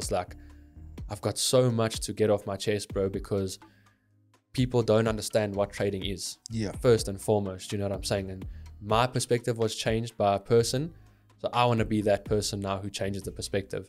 it's like I've got so much to get off my chest, bro, because people don't understand what trading is. Yeah. First and foremost, you know what I'm saying? And my perspective was changed by a person. So I want to be that person now who changes the perspective.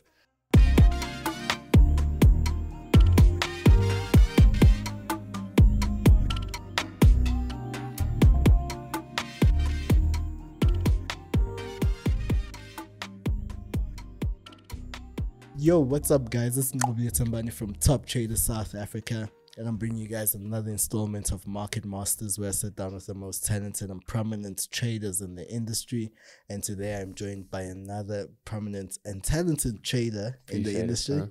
Yo, what's up, guys? This is Nqobile Tembane from Top Traders South Africa, and I'm bringing you guys another installment of Market Masters, where I sit down with the most talented and prominent traders in the industry. And today I'm joined by another prominent and talented trader in the industry,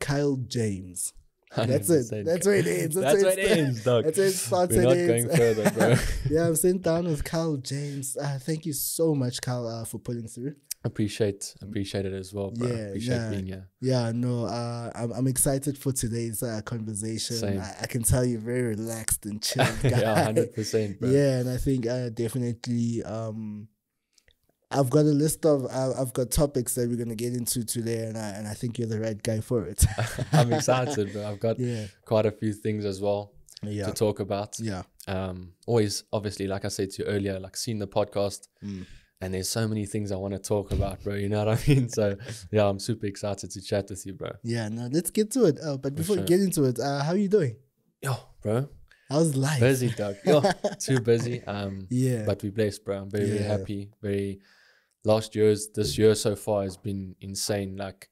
Kyle James. That's it. That's where it ends. That's where it ends, dog. That's where it starts. We're not going further, bro. Yeah, I'm sitting down with Kyle James. Thank you so much, Kyle, for pulling through. Appreciate it as well, bro. Appreciate being here. Yeah, no, I'm excited for today's conversation. Same. I can tell you're very relaxed and chill guy. Yeah, 100%, bro. Yeah, and I think definitely I've got a list of I've got topics that we're gonna get into today, and I think you're the right guy for it. I'm excited, bro. I've got quite a few things as well to talk about. Yeah. Always, obviously, like I said to you earlier, like seeing the podcast. And there's so many things I want to talk about, bro. You know what I mean? So, yeah, I'm super excited to chat with you, bro. Yeah, no, let's get to it. But before we get into it, how are you doing? Yo, bro. How's life? Busy, dog. Yo, too busy. Yeah. But we're blessed, bro. I'm very happy. This year so far has been insane. Like,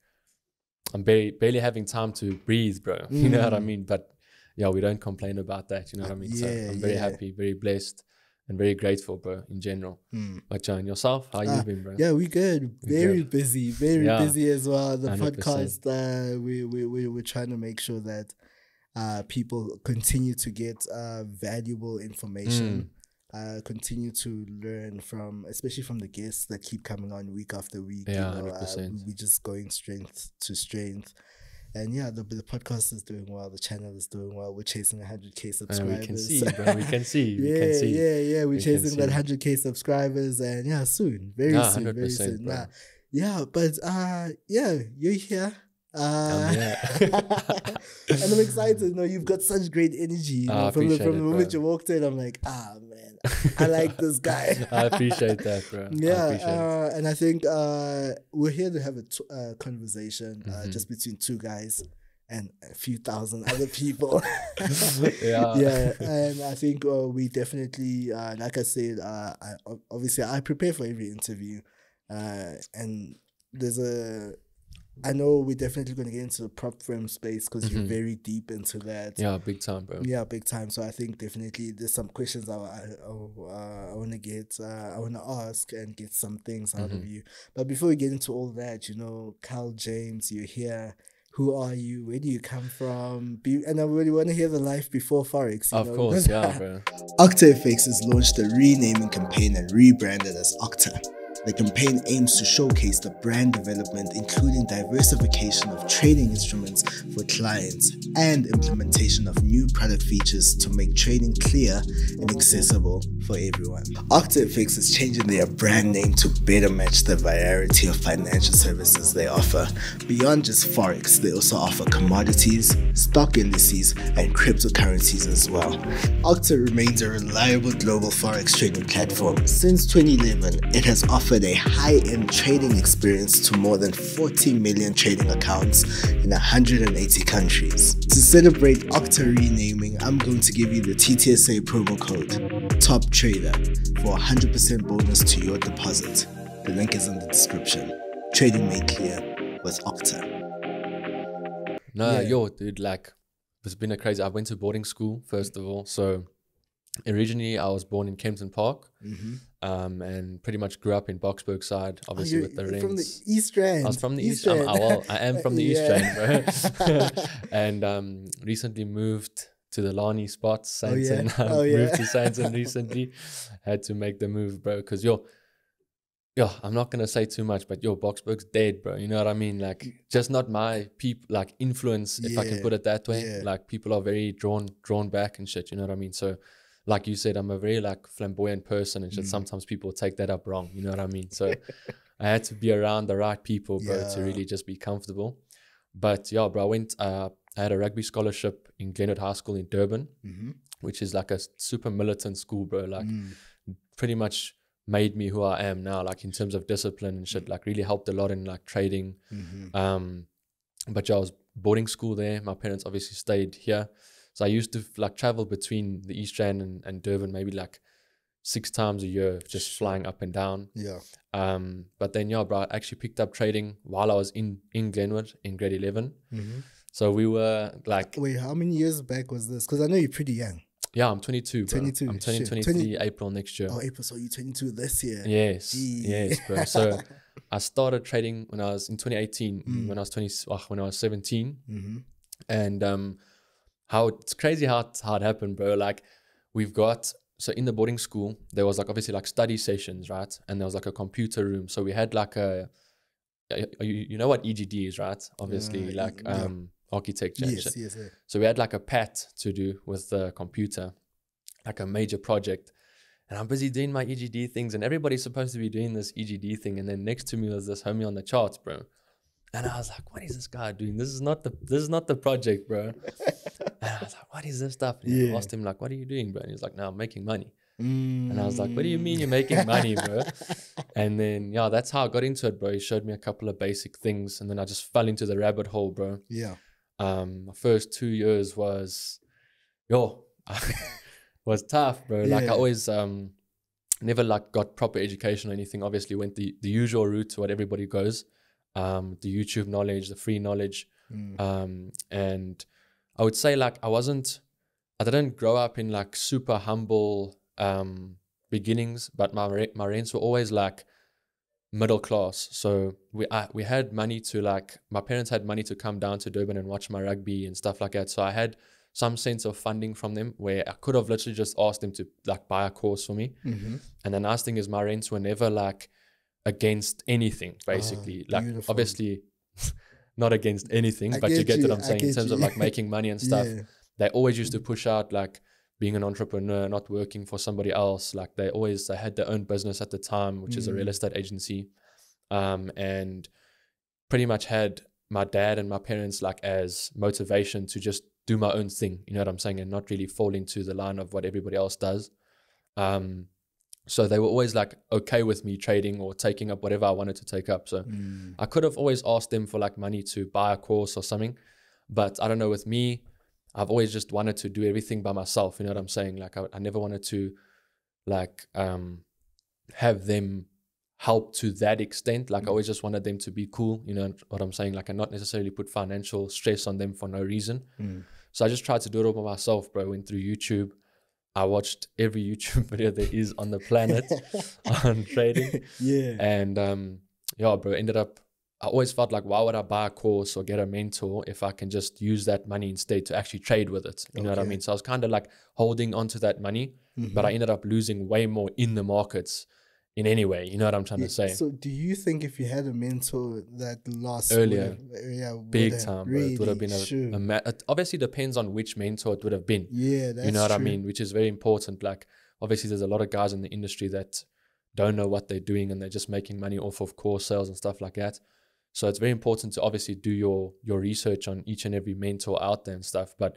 I'm barely having time to breathe, bro. You know what I mean? But, yeah, we don't complain about that. You know what I mean? So I'm very happy, very blessed. And very grateful, bro, in general. But John, yourself, how you been, bro? Yeah, we good. Very busy busy as well. The 100%. podcast, we're trying to make sure that people continue to get valuable information, continue to learn from, especially from the guests that keep coming on week after week. Yeah, you know, 100%. we're just going strength to strength. And yeah, the podcast is doing well. The channel is doing well. We're chasing 100K subscribers. We can see, bro. We can see. Yeah. We're chasing that 100K subscribers, and yeah, soon, very soon, very soon. Bro. But you're here. Yeah. And I'm excited. No, you've got such great energy. You know, from the moment you walked in, I'm like, man, I like this guy. I appreciate that, bro. Yeah, and I think we're here to have a conversation just between two guys and a few thousand other people. Yeah, and I think we definitely, like I said, obviously I prepare for every interview, and I know we're definitely going to get into the prop firm space because you're very deep into that. Yeah, big time, bro. Yeah, big time. So I think definitely there's some questions I want to get, I want to ask and get some things out of you. But before we get into all that, you know, Kyle James, you're here. Who are you? Where do you come from? And I really want to hear the life before Forex. Of course, yeah, bro. OctaFX has launched a renaming campaign and rebranded as Octa. The campaign aims to showcase the brand development, including diversification of trading instruments for clients and implementation of new product features to make trading clear and accessible for everyone. OctaFX is changing their brand name to better match the variety of financial services they offer. Beyond just Forex, they also offer commodities, stock indices, and cryptocurrencies as well. Octa remains a reliable global Forex trading platform. Since 2011, it has offered a high-end trading experience to more than 40 million trading accounts in 180 countries. To celebrate Octa renaming, I'm going to give you the TTSA promo code TOPTRADER for 100% bonus to your deposit. The link is in the description. Trading made clear with Octa. Yo, dude, like, it's been I went to boarding school, first of all, so originally I was born in Kempton Park, and pretty much grew up in Boksburg side, obviously with the rings. From the East Rand. I was from the East Rand. I am from the East Rand, bro. And recently moved to the Lani spots, Sainton. Moved to Sainton recently. Had to make the move, bro, because I'm not gonna say too much, but Boksburg's dead, bro. You know what I mean? Like, just not my influence, if I can put it that way. Like, people are very drawn back and shit. You know what I mean? So, like you said, I'm a very flamboyant person, and sometimes people take that up wrong. You know what I mean? So, I had to be around the right people, bro, to really just be comfortable. But yeah, bro, I had a rugby scholarship in Glenwood High School in Durban, which is like a super militant school, bro. Like pretty much made me who I am now, like in terms of discipline and shit, like really helped a lot in like trading. But yeah, I was boarding school there. My parents obviously stayed here. So I used to like travel between the East Rand and Durban maybe like 6 times a year, just flying up and down. Yeah. But then, yeah, bro, I actually picked up trading while I was in Glenwood in grade 11. So we were like... Wait, how many years back was this? Because I know you're pretty young. Yeah, I'm 22, bro. 22. I'm turning 23 April next year. Oh, April, so you're 22 this year. Yes, Jeez. yes, bro. So I started trading when I was in 2018, when I was 17. And it's crazy how it happened, bro. Like so in the boarding school, there was like obviously like study sessions, right? And there was like a computer room. So we had like you know what EGD is, right? Obviously architecture. Yes. So we had like a PAT to do with the computer, like a major project. And I'm busy doing my EGD things, and everybody's supposed to be doing this EGD thing. And then next to me was this homie on the charts, bro. And I was like, what is this guy doing? This is not the project, bro. And I was like, what is this stuff? And I asked him, like, what are you doing, bro? And he was like, no, I'm making money. And I was like, what do you mean you're making money, bro? And then, yeah, that's how I got into it, bro. He showed me a couple of basic things, and then I just fell into the rabbit hole, bro. Yeah. My first 2 years was tough, bro. Like I always never like got proper education or anything. Obviously went the usual route to what everybody goes. The YouTube knowledge, the free knowledge. And I would say like I didn't grow up in like super humble beginnings, but my rents were always like middle class. So we had money to like, my parents had money to come down to Durban and watch my rugby and stuff like that. So I had some sense of funding from them where I could have literally just asked them to like buy a course for me. And the nice thing is my rents were never like against anything, basically. Like beautiful. Obviously not against anything, but you get what I'm saying in terms of like making money and stuff. They always used to push out like being an entrepreneur, not working for somebody else. Like they had their own business at the time, which is a real estate agency. And pretty much had my dad and my parents like as motivation to just do my own thing, you know what I'm saying, and not really fall into the line of what everybody else does. So they were always like okay with me trading or taking up whatever I wanted to take up. So I could have always asked them for like money to buy a course or something, but I don't know, with me, I've always just wanted to do everything by myself, you know what I'm saying? Like I never wanted to like have them help to that extent. Like I always just wanted them to be cool, you know what I'm saying? Like, and not necessarily put financial stress on them for no reason. So I just tried to do it all by myself, bro. Went through YouTube. I watched every YouTube video there is on the planet on trading. And yeah, bro, I always felt like, why would I buy a course or get a mentor if I can just use that money instead to actually trade with it? You know what I mean? So I was kind of like holding onto that money, but I ended up losing way more in the markets in any way. You know what I'm trying to say? So do you think if you had a mentor that lost earlier, big time, bro, really, it would have been it obviously depends on which mentor it would have been. That's you know what true. I mean? Which is very important. Like obviously there's a lot of guys in the industry that don't know what they're doing and they're just making money off of course sales and stuff like that. So it's very important to obviously do your research on each and every mentor out there and stuff. But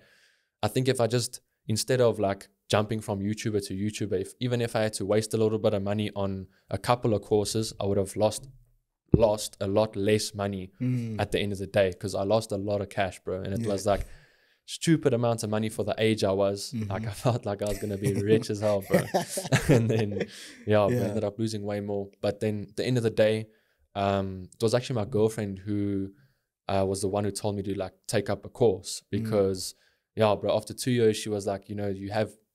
I think if I just, instead of like jumping from YouTuber to YouTuber, even if I had to waste a little bit of money on a couple of courses, I would have lost a lot less money at the end of the day, because I lost a lot of cash, bro. And it was like stupid amounts of money for the age I was. Like I felt like I was going to be rich as hell, bro. And then, I ended up losing way more. But then at the end of the day, it was actually my girlfriend who was the one who told me to like take up a course, because bro, after 2 years she was like, you know,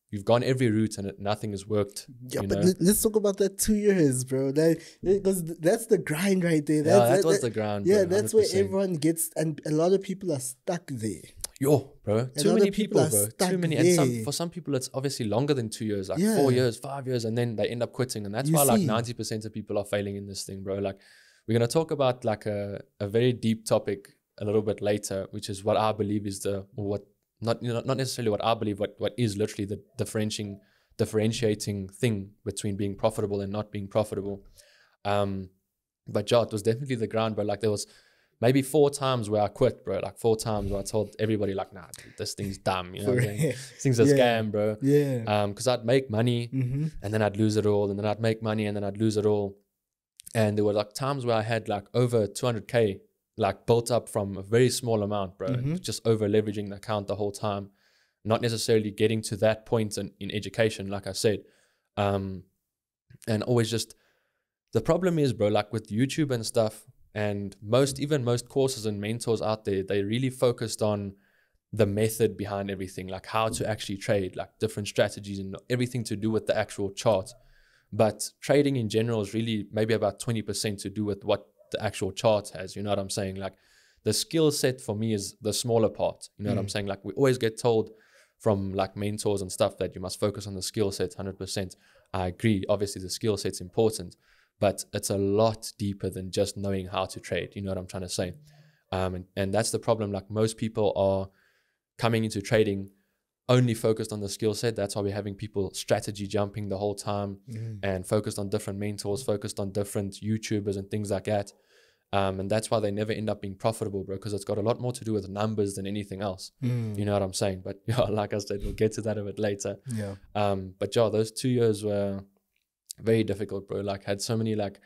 you've gone every route and nothing has worked. But let's talk about that 2 years, bro. That's the grind right there. That was the grind, bro, that's 100%. Where everyone gets, and a lot of people are stuck there. Bro, too many people, bro. Too many. There. And for some people, it's obviously longer than 2 years, like 4 years, 5 years, and then they end up quitting. And that's why like 90% of people are failing in this thing, bro. Like we're going to talk about like a very deep topic a little bit later, which is what I believe is not necessarily what I believe, what is literally the differentiating thing between being profitable and not being profitable. But it was definitely the ground, but like there was maybe 4 times where I quit, bro. Like 4 times where I told everybody like, nah, dude, this thing's dumb. You know what I'm saying? This thing's a scam, bro. Yeah. Because I'd make money and then I'd lose it all, and then I'd make money and then I'd lose it all. And there were like times where I had like over 200K like built up from a very small amount, bro. Just over leveraging the account the whole time, not necessarily getting to that point in education, like I said. And always just, the problem is, bro, like with YouTube and stuff, and most courses and mentors out there, they really focused on the method behind everything, like how to actually trade, like different strategies and everything to do with the actual chart. But trading in general is really maybe about 20% to do with what the actual chart has. You know what I'm saying? Like the skill set for me is the smaller part. You know what I'm saying? Like we always get told from like mentors and stuff that you must focus on the skill set 100%. I agree. Obviously the skill set's important, but it's a lot deeper than just knowing how to trade. You know what I'm trying to say? And that's the problem. Like most people are coming into trading only focused on the skill set. That's why we're having people strategy jumping the whole time and focused on different mentors, focused on different YouTubers and things like that. And that's why they never end up being profitable, bro, because it's got a lot more to do with numbers than anything else. You know what I'm saying? But yeah, like I said, we'll get to that a bit later. But yeah, those 2 years were very difficult, bro. Like had so many like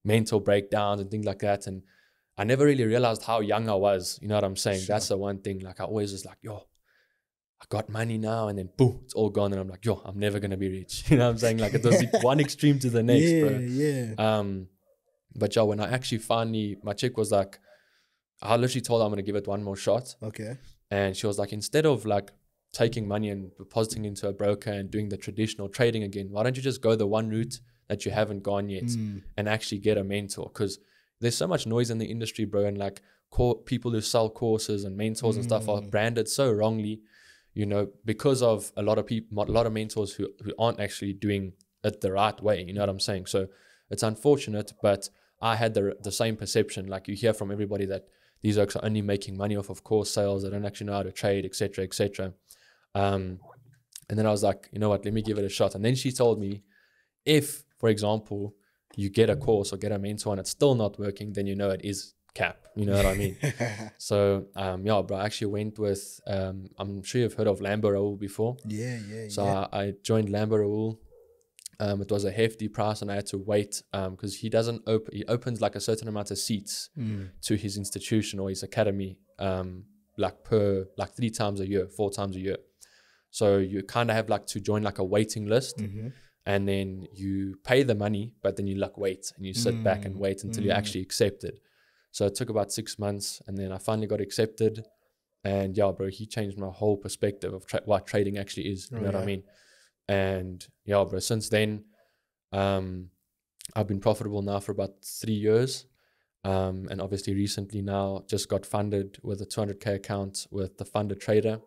mental breakdowns and things like that. And I never really realized how young I was. You know what I'm saying? That's the one thing. Like I always was like, yo, I got money now, and then boom, it's all gone. And I'm like, yo, I'm never going to be rich. You know what I'm saying? Like it was one extreme to the next, bro. But yeah, when I actually finally, my chick was like, I literally told her I'm going to give it one more shot. Okay. And she was like, instead of like taking money and depositing into a broker and doing the traditional trading again, why don't you just go the one route that you haven't gone yet and actually get a mentor? Because there's so much noise in the industry, bro. And like people who sell courses and mentors and stuff are branded so wrongly, you know, because of a lot of people, a lot of mentors who aren't actually doing it the right way. You know what I'm saying? So it's unfortunate, but I had the same perception. Like you hear from everybody that these oaks are only making money off of course sales. They don't actually know how to trade, etc., etc. And then I was like, you know what, let me give it a shot. And then she told me, if, for example, you get a course or get a mentor and it's still not working, then you know it is cap. You know what I mean? So, yeah, bro, I actually went with, I'm sure you've heard of Lambo Raul before. So I joined Lambo Raul. It was a hefty price and I had to wait because he opens like a certain amount of seats to his institution or his academy like 3 times a year, 4 times a year. So you kind of have like to join like a waiting list and then you pay the money, but then you like wait and you sit back and wait until you're actually accepted. So it took about 6 months and then I finally got accepted. And yeah, bro, he changed my whole perspective of what trading actually is. You know what I mean? And yeah, bro, since then, I've been profitable now for about 3 years. And obviously recently now just got funded with a 200K account with the Funded Trader.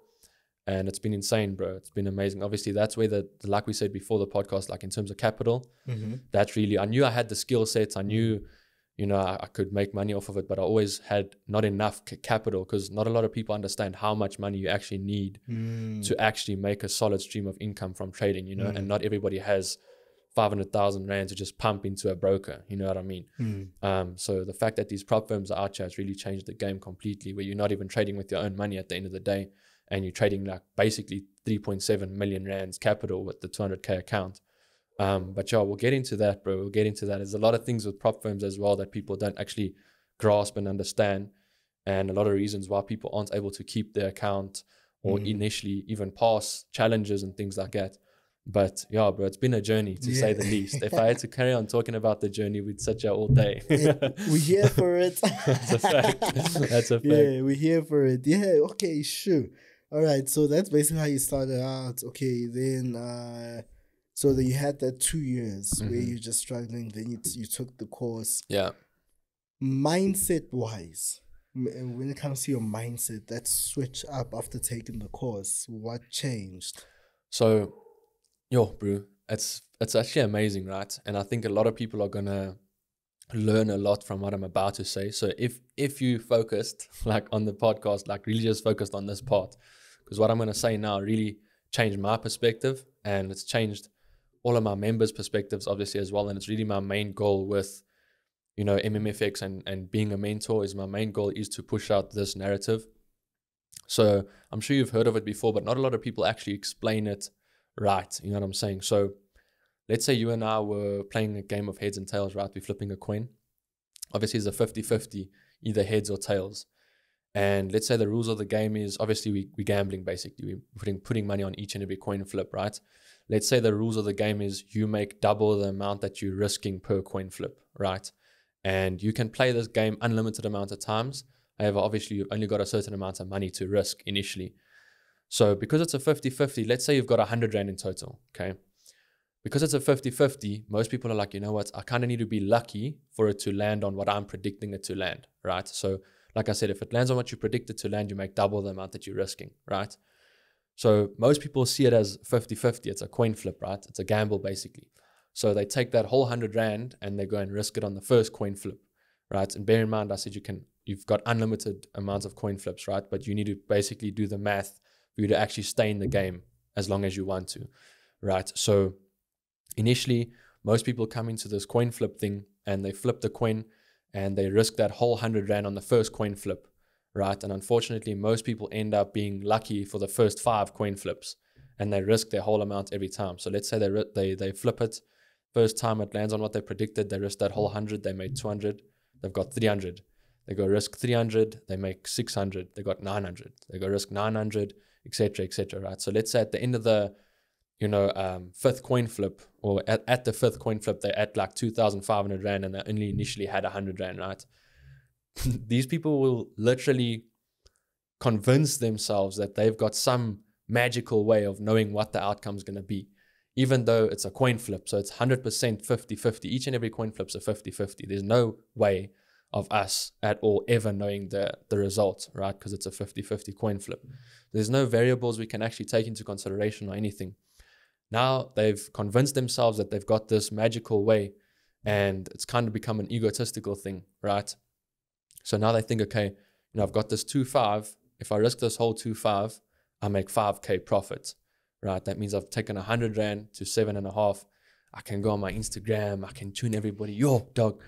And it's been insane, bro. It's been amazing. Obviously, that's where like we said before the podcast, like in terms of capital, that's really, I knew I had the skill sets. I knew, you know, I could make money off of it, but I always had not enough capital because not a lot of people understand how much money you actually need to actually make a solid stream of income from trading, you know, and not everybody has 500,000 Rand to just pump into a broker, you know what I mean? So the fact that these prop firms are out here has really changed the game completely, where you're not even trading with your own money at the end of the day, and you're trading like basically 3.7 million Rands capital with the 200K account. But yeah, we'll get into that, bro. We'll get into that. There's a lot of things with prop firms as well that people don't actually grasp and understand, and a lot of reasons why people aren't able to keep their account or initially even pass challenges and things like that. But yeah, bro, it's been a journey to say the least. If I had to carry on talking about the journey, we'd sit here all day. We're here for it. That's a fact. That's a fact. Yeah, we're here for it. Yeah, okay, sure. All right, so that's basically how you started out. Okay, then so that you had that 2 years where you're just struggling, then you took the course. Yeah. Mindset wise, when it comes to your mindset, that switch up after taking the course, what changed? So, yo, bro, it's actually amazing, right? And I think a lot of people are gonna learn a lot from what I'm about to say. So if you focused like on the podcast, like really just focused on this part, because what I'm gonna say now really changed my perspective, and it's changed all of my members' perspectives obviously as well. And it's really my main goal with, you know, MMFX and being a mentor is my main goal, is to push out this narrative. So I'm sure you've heard of it before, but not a lot of people actually explain it right. You know what I'm saying? So let's say you and I were playing a game of heads and tails, right? We're flipping a coin. Obviously, it's a 50-50, either heads or tails. And let's say the rules of the game is, obviously, we're gambling, basically. We're putting money on each and every coin flip, right? Let's say the rules of the game is you make double the amount that you're risking per coin flip, right? And you can play this game unlimited amount of times. However, obviously, you've only got a certain amount of money to risk initially. So because it's a 50-50, let's say you've got 100 Rand in total, okay? Because it's a 50-50, most people are like, you know what, I kind of need to be lucky for it to land on what I'm predicting it to land, right? So like I said, if it lands on what you predict it to land, you make double the amount that you're risking, right? So most people see it as 50-50. It's a coin flip, right? It's a gamble, basically. So they take that whole 100 Rand and they go and risk it on the first coin flip, right? And bear in mind, I said you've got unlimited amounts of coin flips, right? But you need to basically do the math for you to actually stay in the game as long as you want to, right? So initially, most people come into this coin flip thing and they flip the coin and they risk that whole 100 Rand on the first coin flip, right? And unfortunately, most people end up being lucky for the first 5 coin flips and they risk their whole amount every time. So let's say they flip it. First time it lands on what they predicted, they risk that whole 100, they made 200, they've got 300. They go risk 300, they make 600, they got 900. They go risk 900, etc., right? So let's say at the end of the, you know, 5th coin flip, or at the 5th coin flip, they're at like 2,500 Rand and they only initially had 100 Rand, right? These people will literally convince themselves that they've got some magical way of knowing what the outcome's going to be, even though it's a coin flip. So it's 100% 50-50. Each and every coin flip's a 50-50. There's no way of us at all ever knowing the result, right? Because it's a 50-50 coin flip. There's no variables we can actually take into consideration or anything. Now they've convinced themselves that they've got this magical way, and it's kind of become an egotistical thing, right? So now they think, okay, you know, I've got this 2.5. If I risk this whole 2.5, I make 5K profit, right? That means I've taken 100 Rand to 7.5. I can go on my Instagram. I can tune everybody. Yo, dog,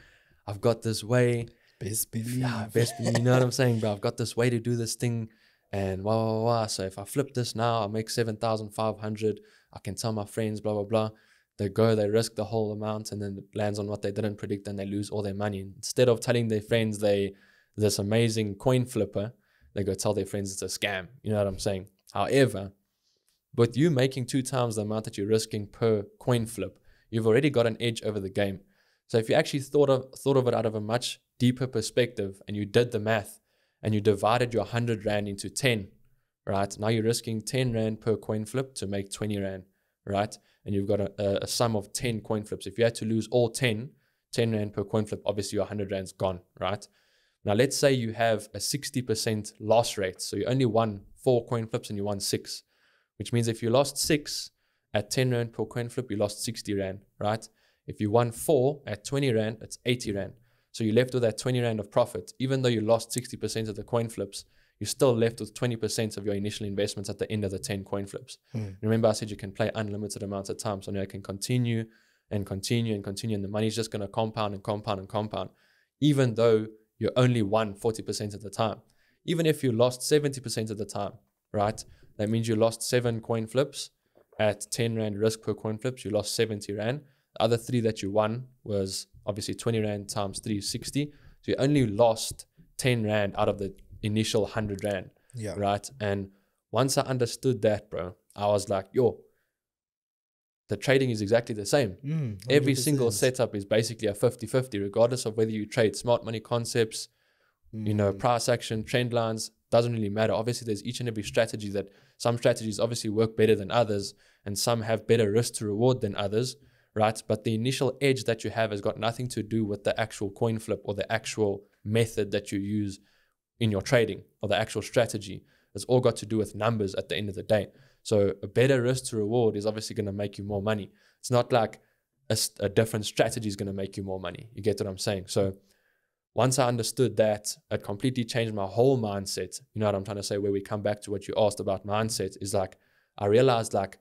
I've got this way. Best believe. Yeah, best believe. You know what I'm saying, bro? I've got this way to do this thing, and wah. So if I flip this now, I'll make 7,500. I can tell my friends, blah, blah, blah. They go, they risk the whole amount, and then it lands on what they didn't predict, and they lose all their money. Instead of telling their friends this amazing coin flipper, they go tell their friends it's a scam. You know what I'm saying? However, with you making 2 times the amount that you're risking per coin flip, you've already got an edge over the game. So if you actually thought of it out of a much deeper perspective, and you did the math and you divided your 100 Rand into 10, right? Now you're risking 10 Rand per coin flip to make 20 Rand, right? And you've got a sum of 10 coin flips. If you had to lose all 10 Rand per coin flip, obviously your 100 Rand's gone, right? Now let's say you have a 60% loss rate. So you only won 4 coin flips and you won 6, which means if you lost 6 at 10 Rand per coin flip, you lost 60 Rand, right? If you won 4 at 20 Rand, it's 80 Rand. So you're left with that 20 Rand of profit. Even though you lost 60% of the coin flips, you're still left with 20% of your initial investments at the end of the 10 coin flips. Remember, I said you can play unlimited amounts of time. So now you can continue and continue and continue, and the money's just going to compound and compound and compound, even though you only won 40% of the time. Even if you lost 70% of the time, right? That means you lost 7 coin flips at 10 Rand risk per coin flips. You lost 70 Rand. The other 3 that you won was obviously 20 Rand times 3 is 60. So you only lost 10 Rand out of the initial 100 Rand, right? And once I understood that, bro, I was like, yo, the trading is exactly the same. Every single setup is basically a 50-50, regardless of whether you trade smart money concepts, you know, price action, trend lines, doesn't really matter. Obviously, there's each and every strategy that some strategies obviously work better than others, and some have better risk to reward than others, right? But the initial edge that you have has got nothing to do with the actual coin flip or the actual method that you use in your trading or the actual strategy. It's all got to do with numbers at the end of the day. So a better risk to reward is obviously going to make you more money. It's not like a different strategy is going to make you more money. You get what I'm saying? So once I understood that, it completely changed my whole mindset. You know what I'm trying to say? Where we come back to what you asked about mindset is like, I realized like,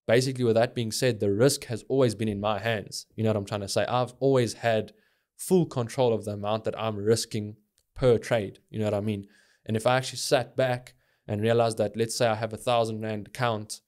basically with that being said, the risk has always been in my hands. You know what I'm trying to say? I've always had full control of the amount that I'm risking per trade. You know what I mean? And if I actually sat back and realized that, let's say I have 1,000 Rand account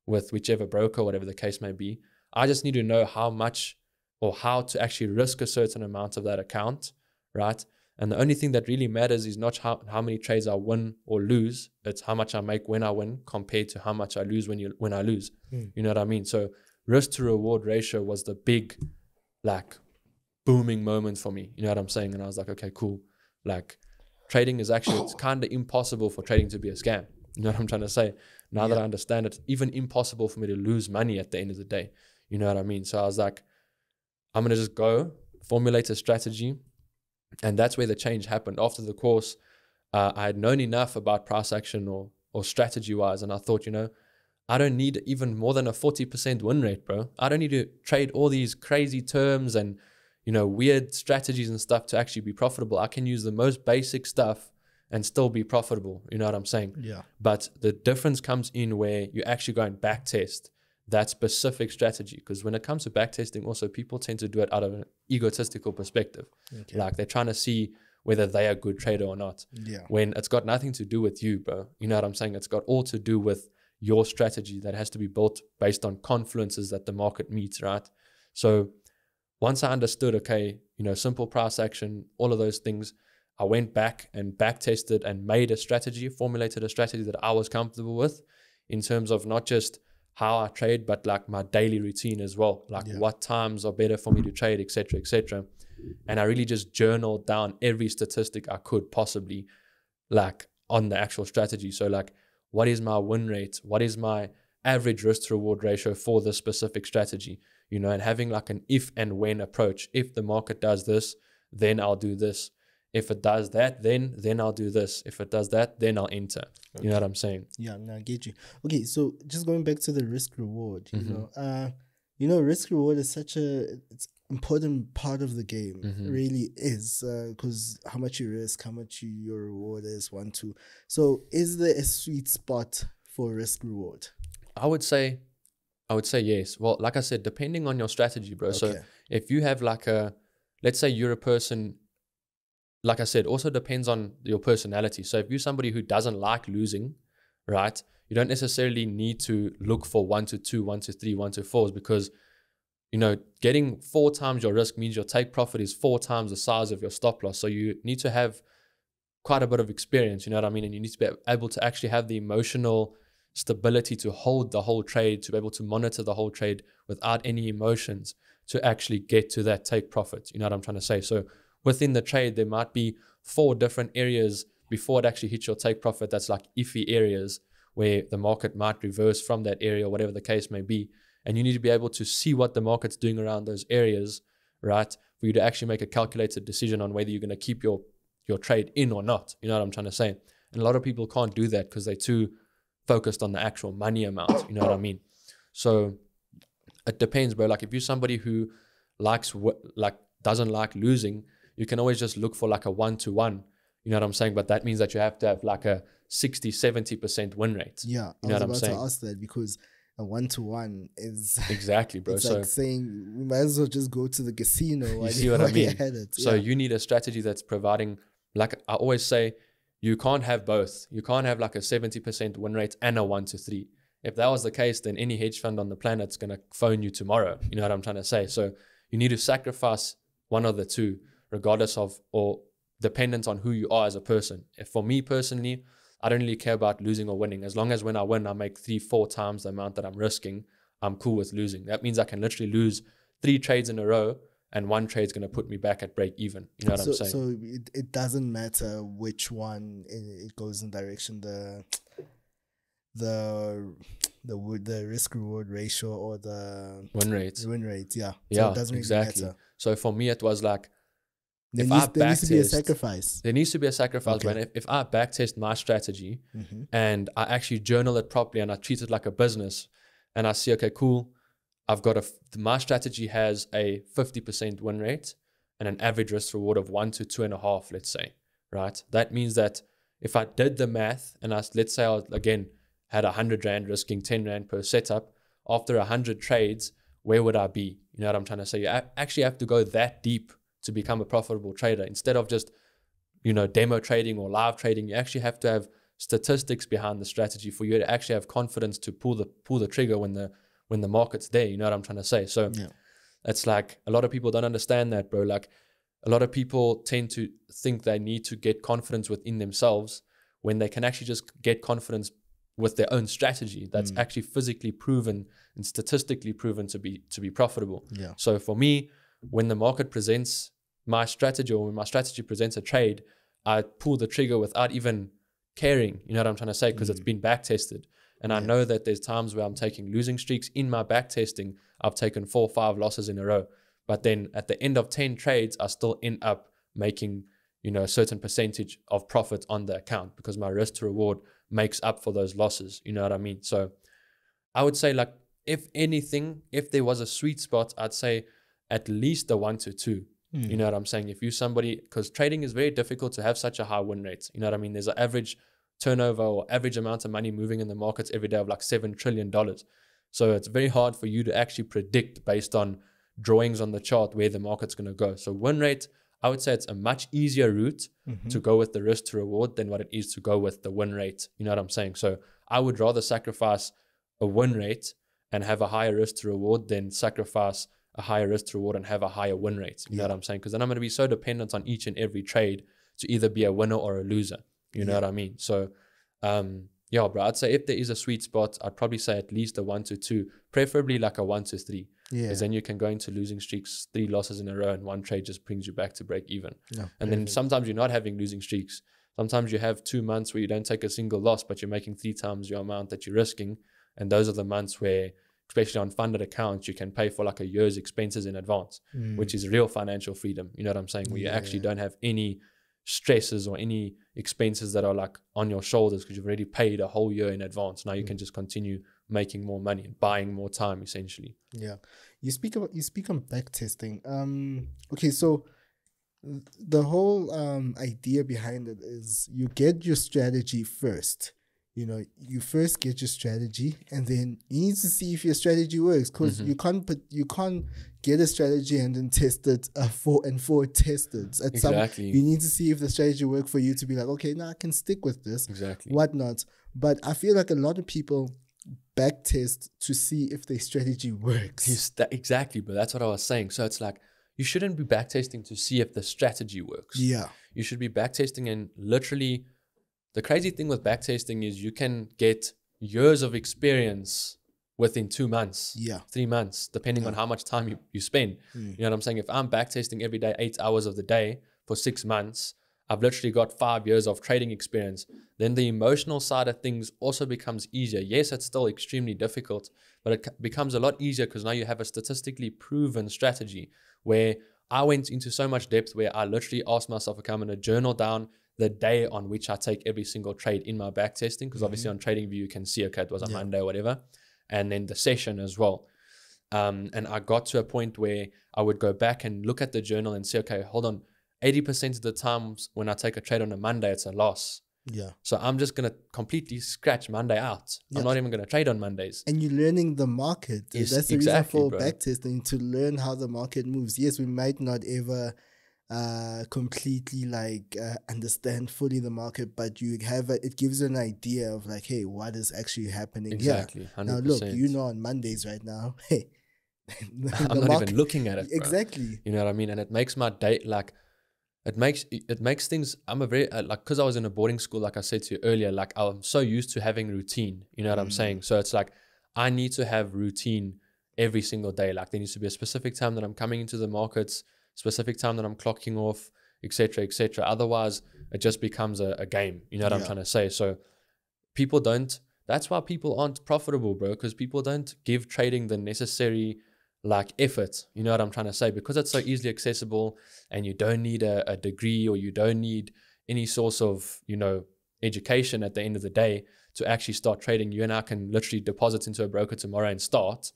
with whichever broker, whatever the case may be, I just need to know how much or how to actually risk a certain amount of that account, right? And the only thing that really matters is not how many trades I win or lose. It's how much I make when I win compared to how much I lose when I lose. You know what I mean? So risk to reward ratio was the big, like, booming moment for me. You know what I'm saying? And I was like, okay, cool. Like, trading is actually, it's kind of impossible for trading to be a scam. You know what I'm trying to say? Now that I understand it, even impossible for me to lose money at the end of the day. You know what I mean? So I was like, I'm going to just go formulate a strategy. And that's where the change happened. After the course, I had known enough about price action or strategy-wise, and I thought, you know, I don't need even more than a 40% win rate, bro. I don't need to trade all these crazy terms and, you know, weird strategies and stuff to actually be profitable. I can use the most basic stuff and still be profitable. You know what I'm saying? Yeah. But the difference comes in where you actually go and back test that specific strategy. Because when it comes to back testing, also people tend to do it out of an egotistical perspective. Okay. Like they're trying to see whether they are a good trader or not. Yeah. When it's got nothing to do with you, bro. You know what I'm saying? It's got all to do with your strategy that has to be built based on confluences that the market meets, right? So once I understood, okay, you know, simple price action, all of those things, I went back and back tested and made a strategy, formulated a strategy that I was comfortable with in terms of not just how I trade, but like my daily routine as well. Like what times are better for me to trade, etc., etc. And I really just journaled down every statistic I could possibly, like, on the actual strategy. So like, what is my win rate? What is my average risk to reward ratio for this specific strategy? You know, and having like an if and when approach. If the market does this, then I'll do this. If it does that, then I'll do this. If it does that, then I'll enter. Okay. You know what I'm saying? Yeah, no, I get you. Okay, so just going back to the risk reward, you know, risk reward is such it's important part of the game. It really is, because how much you risk, how much your reward is, 1, 2. So is there a sweet spot for risk reward? I would say yes. Well, like I said, depending on your strategy, bro. Okay. So if you have like let's say you're a person, like I said, also depends on your personality. So if you're somebody who doesn't like losing, right, you don't necessarily need to look for 1 to 2, 1 to 3, 1 to 4s, because, you know, getting 4 times your risk means your take profit is 4 times the size of your stop loss. So you need to have quite a bit of experience, you know what I mean? And you need to be able to actually have the emotional stability to hold the whole trade, to be able to monitor the whole trade without any emotions, to actually get to that take profit. You know what I'm trying to say? So within the trade, there might be 4 different areas before it actually hits your take profit. That's like iffy areas where the market might reverse from that area, whatever the case may be. And you need to be able to see what the market's doing around those areas, right? For you to actually make a calculated decision on whether you're going to keep your trade in or not. You know what I'm trying to say? And a lot of people can't do that because they're too focused on the actual money amount. You know what I mean? So it depends, bro. Like if you're somebody who doesn't like losing, you can always just look for like a 1-to-1. You know what I'm saying? But that means that you have to have like a 60-70% win rate. Yeah, you know I was about to ask that, because a 1-to-1 is exactly, bro. It's like saying we might as well just go to the casino. You see what I mean? So yeah. You need a strategy that's providing, like I always say, you can't have both. You can't have like a 70% win rate and a 1-to-3. If that was the case, then any hedge fund on the planet's going to phone you tomorrow. You know what I'm trying to say? So you need to sacrifice one of the two, regardless of or dependent on who you are as a person. If for me personally, I don't really care about losing or winning. As long as when I win, I make 3-4 times the amount that I'm risking, I'm cool with losing. That means I can literally lose 3 trades in a row, and 1 trade's going to put me back at break even. You know what I'm saying? So it doesn't matter which one it goes in direction, the risk reward ratio or the win rate. The win rate, yeah. So yeah, it doesn't exactly. Really matter. So for me, it was like, there needs to be a sacrifice. There needs to be a sacrifice. Okay. When if I backtest my strategy and I actually journal it properly and I treat it like a business, and I see, okay, cool, I've got my strategy has a 50% win rate and an average risk reward of 1 to 2.5, let's say, right? That means that if I did the math and let's say I again had 100 Rand risking 10 Rand per setup, after 100 trades, where would I be? You know what I'm trying to say? You actually have to go that deep to become a profitable trader. Instead of just, you know, demo trading or live trading, you actually have to have statistics behind the strategy for you to actually have confidence to pull the trigger when the market's there. You know what I'm trying to say? So it's like a lot of people don't understand that, bro. Like a lot of people tend to think they need to get confidence within themselves when they can actually just get confidence with their own strategy that's actually physically proven and statistically proven to be profitable. So for me, when the market presents my strategy, or when my strategy presents a trade, I pull the trigger without even caring, you know what I'm trying to say, because it's been back tested. And I know that there's times where I'm taking losing streaks. In my back testing, I've taken 4 or 5 losses in a row. But then at the end of 10 trades, I still end up making, you know, a certain percentage of profit on the account because my risk to reward makes up for those losses. You know what I mean? So I would say, like, if anything, if there was a sweet spot, I'd say at least a 1 to 2. You know what I'm saying? If you're somebody, because trading is very difficult to have such a high win rate. You know what I mean? There's an average turnover or average amount of money moving in the markets every day of like $7 trillion. So it's very hard for you to actually predict based on drawings on the chart where the market's going to go. So win rate, I would say it's a much easier route to go with the risk to reward than what it is to go with the win rate. You know what I'm saying? So I would rather sacrifice a win rate and have a higher risk to reward than sacrifice a higher risk to reward and have a higher win rate. You know what I'm saying? Because then I'm going to be so dependent on each and every trade to either be a winner or a loser. You know what I mean? So, yeah, bro, I'd say if there is a sweet spot, I'd probably say at least a 1 to 2, preferably like a 1 to 3. Because then you can go into losing streaks, 3 losses in a row, and one trade just brings you back to break even. And then sometimes you're not having losing streaks. Sometimes you have 2 months where you don't take a single loss, but you're making 3 times your amount that you're risking. And those are the months where, especially on funded accounts, you can pay for like a year's expenses in advance, which is real financial freedom. You know what I'm saying? Where you actually don't have any stresses or any expenses that are like on your shoulders because you've already paid a whole year in advance. Now you can just continue making more money and buying more time, essentially. You speak on back testing. Okay, so the whole idea behind it is you get your strategy first. You know, you first get your strategy, and then you need to see if your strategy works, because you can't get a strategy and then test it 4 and 4 tested. You need to see if the strategy works for you to be like, okay, now I can stick with this, whatnot. But I feel like a lot of people back test to see if their strategy works. Exactly, but that's what I was saying. So it's like, you shouldn't be back testing to see if the strategy works. You should be back testing, and literally, the crazy thing with backtesting is you can get years of experience within 2 months, 3 months, depending on how much time you spend. You know what I'm saying? If I'm backtesting every day, 8 hours of the day for 6 months, I've literally got 5 years of trading experience. Then the emotional side of things also becomes easier. Yes, it's still extremely difficult, but it becomes a lot easier because now you have a statistically proven strategy where I went into so much depth where I literally asked myself, okay, I'm going to journal down the day on which I take every single trade in my back testing, because obviously on TradingView you can see, okay, it was a Monday or whatever, and then the session as well. And I got to a point where I would go back and look at the journal and say, okay, hold on, 80% of the times when I take a trade on a Monday, it's a loss. So I'm just going to completely scratch Monday out. I'm not even going to trade on Mondays. And you're learning the market. That's the reason for backtesting, to learn how the market moves. Yes, we might not ever completely understand fully the market, but you have it gives you an idea of like, hey, what is actually happening here. 100%. Now look, you know, on Mondays right now, hey, I'm not even looking at it, bro. You know what I mean? And it makes my day, like, it makes things, I'm a very because I was in a boarding school, like I said to you earlier, like I'm so used to having routine, you know what I'm saying? So it's like I need to have routine every single day. Like there needs to be a specific time that I'm coming into the markets, specific time that I'm clocking off, etc., etc. Otherwise, it just becomes a game. You know what I'm trying to say? So people don't. That's why people aren't profitable, bro. Because people don't give trading the necessary effort. You know what I'm trying to say? Because it's so easily accessible, and you don't need a degree, or you don't need any source of education at the end of the day to actually start trading. You and I can literally deposit into a broker tomorrow and start.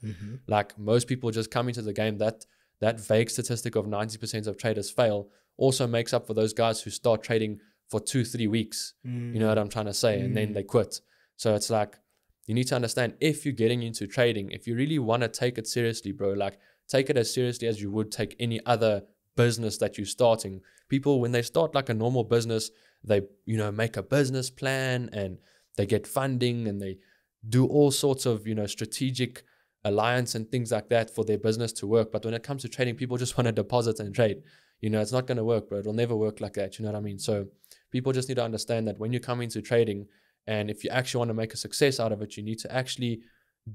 Like most people just come into the game. That vague statistic of 90% of traders fail also makes up for those guys who start trading for 2-3 weeks. You know what I'm trying to say? And then they quit. So it's like, you need to understand, if you're getting into trading, if you really want to take it seriously, bro, like take it as seriously as you would take any other business that you're starting. People, when they start like a normal business, they, you know, make a business plan and they get funding and they do all sorts of, you know, strategic alliance and things like that for their business to work. But when it comes to trading, people just want to deposit and trade. You know, it's not going to work, bro. It'll never work like that. You know what I mean? So people just need to understand that when you come into trading, and if you actually want to make a success out of it, you need to actually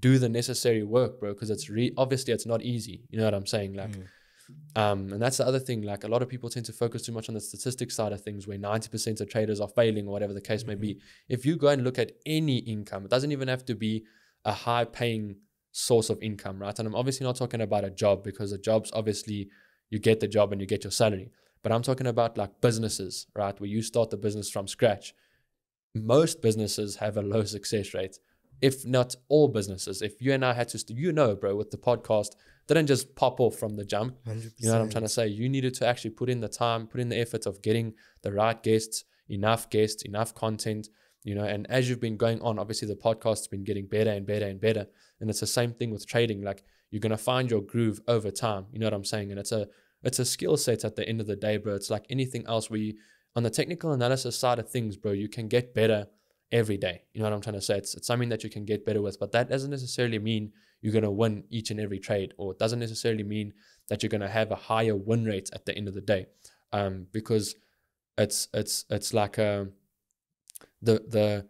do the necessary work, bro, because it's obviously it's not easy. You know what I'm saying? Like, and that's the other thing. Like, a lot of people tend to focus too much on the statistics side of things, where 90% of traders are failing or whatever the case may be. If you go and look at any income, it doesn't even have to be a high paying source of income, right? And I'm obviously not talking about a job, because a job's obviously you get the job and you get your salary. But I'm talking about like businesses, right? Where you start the business from scratch. Most businesses have a low success rate, if not all businesses. If you and I had to, you know, bro, with the podcast, didn't just pop off from the jump. 100%. You know what I'm trying to say? You needed to actually put in the time, put in the effort of getting the right guests, enough content, you know. And as you've been going on, obviously the podcast's been getting better and better and better. And it's the same thing with trading. Like, you're going to find your groove over time. You know what I'm saying? And it's a skill set at the end of the day, bro. It's like anything else where you, on the technical analysis side of things, bro, you can get better every day. You know what I'm trying to say? It's something that you can get better with, but that doesn't necessarily mean you're going to win each and every trade, or it doesn't necessarily mean that you're going to have a higher win rate at the end of the day. Because it's like the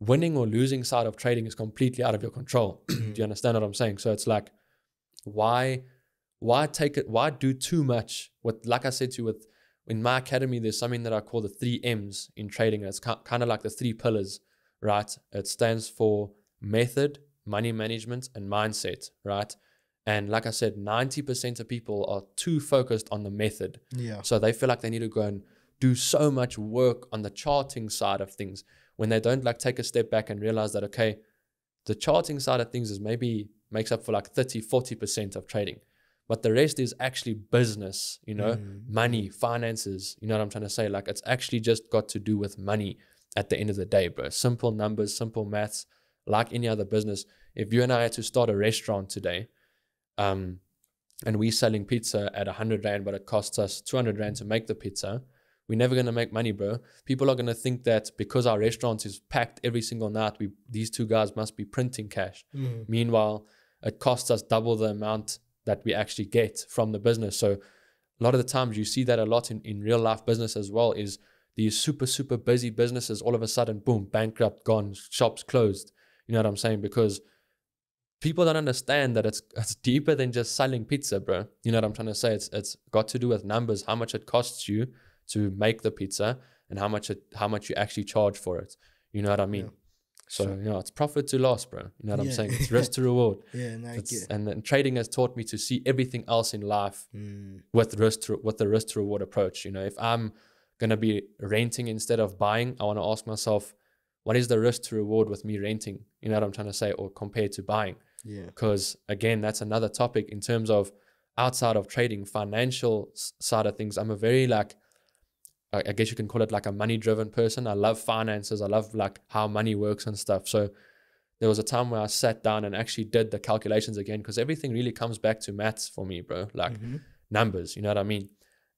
winning or losing side of trading is completely out of your control. Do you understand what I'm saying? So it's like, why do too much? Like I said to you, in my academy, there's something that I call the 3 M's in trading. It's kind of like the 3 pillars, right? It stands for method, money management, and mindset, right? And like I said, 90% of people are too focused on the method. Yeah. So they feel like they need to go and do so much work on the charting side of things, when they don't like take a step back and realize that, okay, the charting side of things makes up for like 30-40% of trading. But the rest is actually business, you know, money, finances. You know what I'm trying to say? Like, it's actually just got to do with money at the end of the day, bro. Simple numbers, simple maths, like any other business. If you and I had to start a restaurant today, and we're selling pizza at 100 Rand, but it costs us 200 Rand to make the pizza, we're never going to make money, bro. People are going to think that because our restaurant is packed every single night, these two guys must be printing cash. Meanwhile, it costs us double the amount that we actually get from the business. So a lot of the times you see that a lot in real life business as well, is these super busy businesses, all of a sudden, boom, bankrupt, gone, shops closed. You know what I'm saying? Because people don't understand that it's deeper than just selling pizza, bro. You know what I'm trying to say? It's got to do with numbers, how much it costs you to make the pizza, and how much you actually charge for it. You know what I mean? Yeah. So, you know, it's profit to loss, bro. You know what I'm saying? It's risk to reward. And then trading has taught me to see everything else in life with the risk to reward approach. You know, if I'm going to be renting instead of buying, I want to ask myself, what is the risk to reward with me renting? You know what I'm trying to say? Or compared to buying. Yeah. Because again, that's another topic in terms of outside of trading, financial side of things. I'm a very I guess you can call it like a money-driven person. I love finances. I love like how money works and stuff. So there was a time where I sat down and actually did the calculations again, because everything really comes back to maths for me, bro. Like numbers, you know what I mean?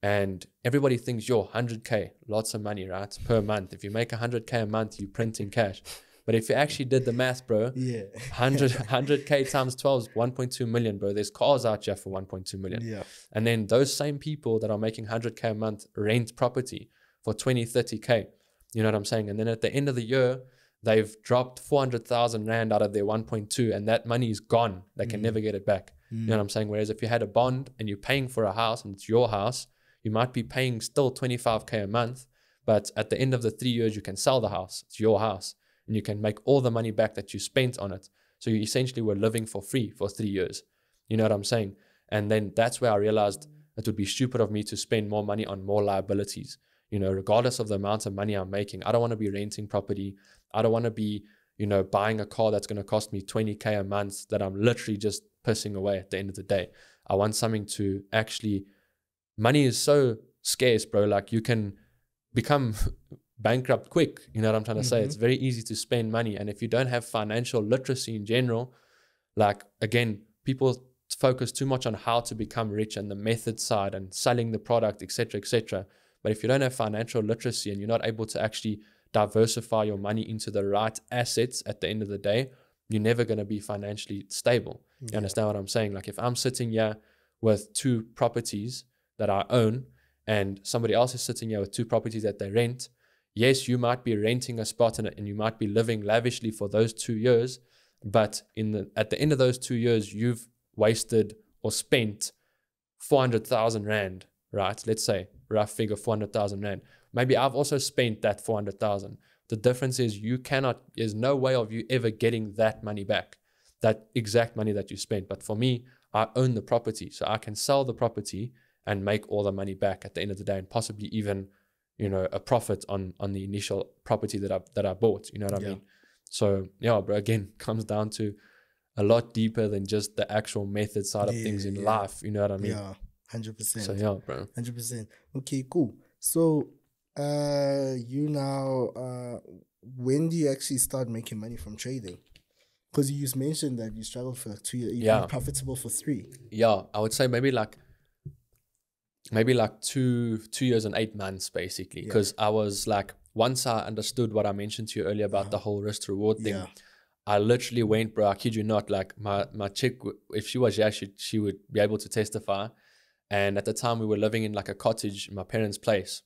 And everybody thinks, 100K, lots of money, right? Per month. If you make 100K a month, you print in cash. But if you actually did the math, bro, 100K times 12 is 1.2 million, bro. There's cars out here for 1.2 million. Yeah. And then those same people that are making 100K a month rent property for 20, 30K. You know what I'm saying? And then at the end of the year, they've dropped 400,000 Rand out of their 1.2, and that money is gone. They can never get it back. You know what I'm saying? Whereas if you had a bond and you're paying for a house and it's your house, you might be paying still 25K a month, but at the end of the 3 years, you can sell the house. It's your house. And you can make all the money back that you spent on it. So you essentially were living for free for 3 years. You know what I'm saying? And then that's where I realized it would be stupid of me to spend more money on more liabilities. You know, regardless of the amount of money I'm making, I don't want to be renting property. I don't want to be, you know, buying a car that's going to cost me 20K a month that I'm literally just pissing away at the end of the day. I want something to actually, money is so scarce, bro. Like, you can become bankrupt quick. You know what I'm trying to say? It's very easy to spend money. And if you don't have financial literacy in general, like, again, people focus too much on how to become rich and the method side and selling the product, etc., etc. But if you don't have financial literacy and you're not able to actually diversify your money into the right assets at the end of the day, you're never going to be financially stable. You understand what I'm saying? Like if I'm sitting here with 2 properties that I own and somebody else is sitting here with 2 properties that they rent, yes, you might be renting a spot and you might be living lavishly for those 2 years, but at the end of those 2 years, you've wasted or spent 400,000 Rand, right? Let's say, rough figure, 400,000 Rand. Maybe I've also spent that 400,000. The difference is there's no way of you ever getting that money back, that exact money that you spent. But for me, I own the property, so I can sell the property and make all the money back at the end of the day, and possibly even, a profit on the initial property that I bought. You know what I mean? So yeah, bro, again, comes down to a lot deeper than just the actual method side of things in life. You know what I mean? Yeah, 100%. So yeah, bro. 100%. Okay, cool. So you now, when do you actually start making money from trading? Because you just mentioned that you struggled for like 2 years. You've been profitable for 3. Yeah, I would say maybe like 2 years and 8 months, basically. Because I was like, once I understood what I mentioned to you earlier about the whole risk to reward thing, I literally went, bro, I kid you not, like my chick, if she was here, she would be able to testify. And at the time we were living in like a cottage in my parents' place.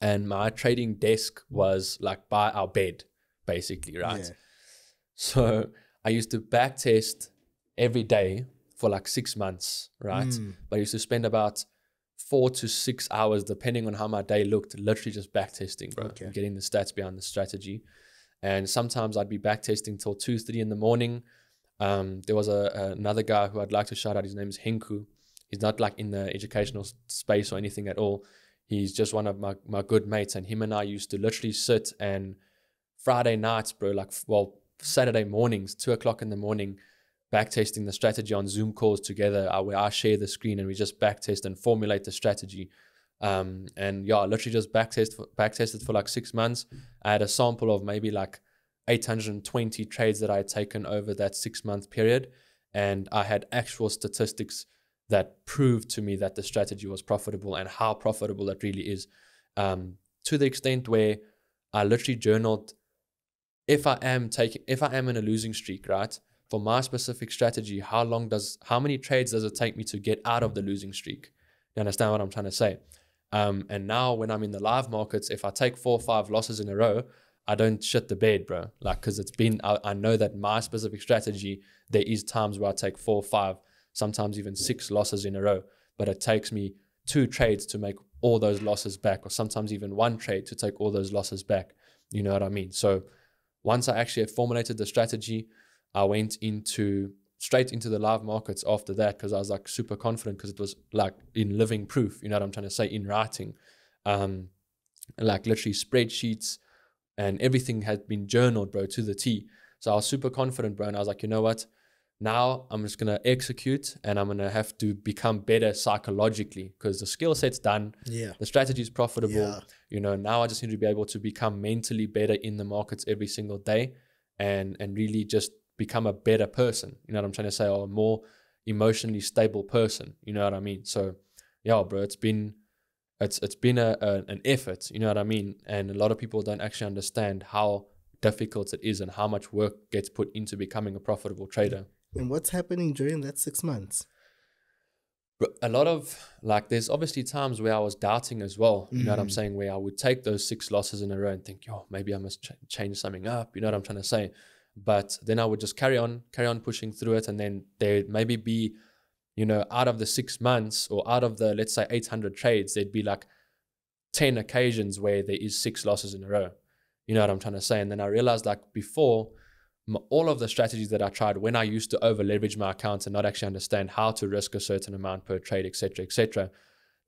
And my trading desk was like by our bed, basically, right? Yeah. So I used to back test every day for like 6 months, right? But I used to spend about 4 to 6 hours, depending on how my day looked, literally just back testing, bro, and getting the stats behind the strategy. And sometimes I'd be back testing till 2, 3 in the morning. There was another guy who I'd like to shout out. His name is Henku. He's not like in the educational space or anything at all. He's just one of my good mates, and him and I used to literally sit and Friday nights, bro, Saturday mornings, 2 o'clock in the morning, backtesting the strategy on Zoom calls together, where I share the screen and we just backtest and formulate the strategy. And yeah, I literally just backtested for like 6 months. I had a sample of maybe like 820 trades that I had taken over that 6-month period, and I had actual statistics that proved to me that the strategy was profitable and how profitable it really is, to the extent where I literally journaled, if I am in a losing streak, right, for my specific strategy, how many trades does it take me to get out of the losing streak? You understand what I'm trying to say? And now when I'm in the live markets, if I take 4 or 5 losses in a row, I don't shit the bed, bro. Like, because I know that my specific strategy, there is times where I take 4 or 5, sometimes even 6 losses in a row, but it takes me 2 trades to make all those losses back, or sometimes even 1 trade to take all those losses back. You know what I mean? So once I actually had formulated the strategy, I went straight into the live markets after that, because I was like super confident, because it was like in living proof, you know what I'm trying to say, in writing, like literally spreadsheets and everything had been journaled, bro, to the T. So I was super confident, bro, and I was like, you know what? Now I'm just going to execute, and I'm going to have to become better psychologically, because the skill set's done. Yeah. The strategy is profitable. Yeah. You know, now I just need to be able to become mentally better in the markets every single day, and really just become a better person. You know what I'm trying to say? Or a more emotionally stable person. You know what I mean? So yeah, bro, it's been an effort. You know what I mean? And a lot of people don't actually understand how difficult it is and how much work gets put into becoming a profitable trader. And what's happening during that 6 months? A lot of, like, there's obviously times where I was doubting as well. You know what I'm saying? Where I would take those 6 losses in a row and think, yo, maybe I must change something up. You know what I'm trying to say? But then I would just carry on pushing through it. And then there'd maybe be, you know, out of the 6 months, or out of the, let's say, 800 trades, there'd be like 10 occasions where there is 6 losses in a row. You know what I'm trying to say? And then I realized, like, before, all of the strategies that I tried, when I used to over leverage my accounts and not actually understand how to risk a certain amount per trade, etc.,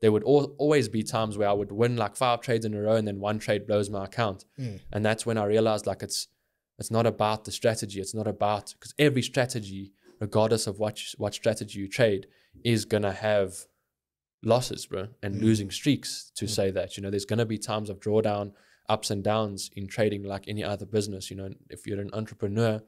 there would always be times where I would win like 5 trades in a row, and then 1 trade blows my account. And that's when I realized, like, it's not about the strategy. It's not about, because every strategy, regardless of what strategy you trade, is gonna have losses, bro, and losing streaks, to say that. You know, there's gonna be times of drawdown, ups and downs in trading, like any other business. You know, if you're an entrepreneur,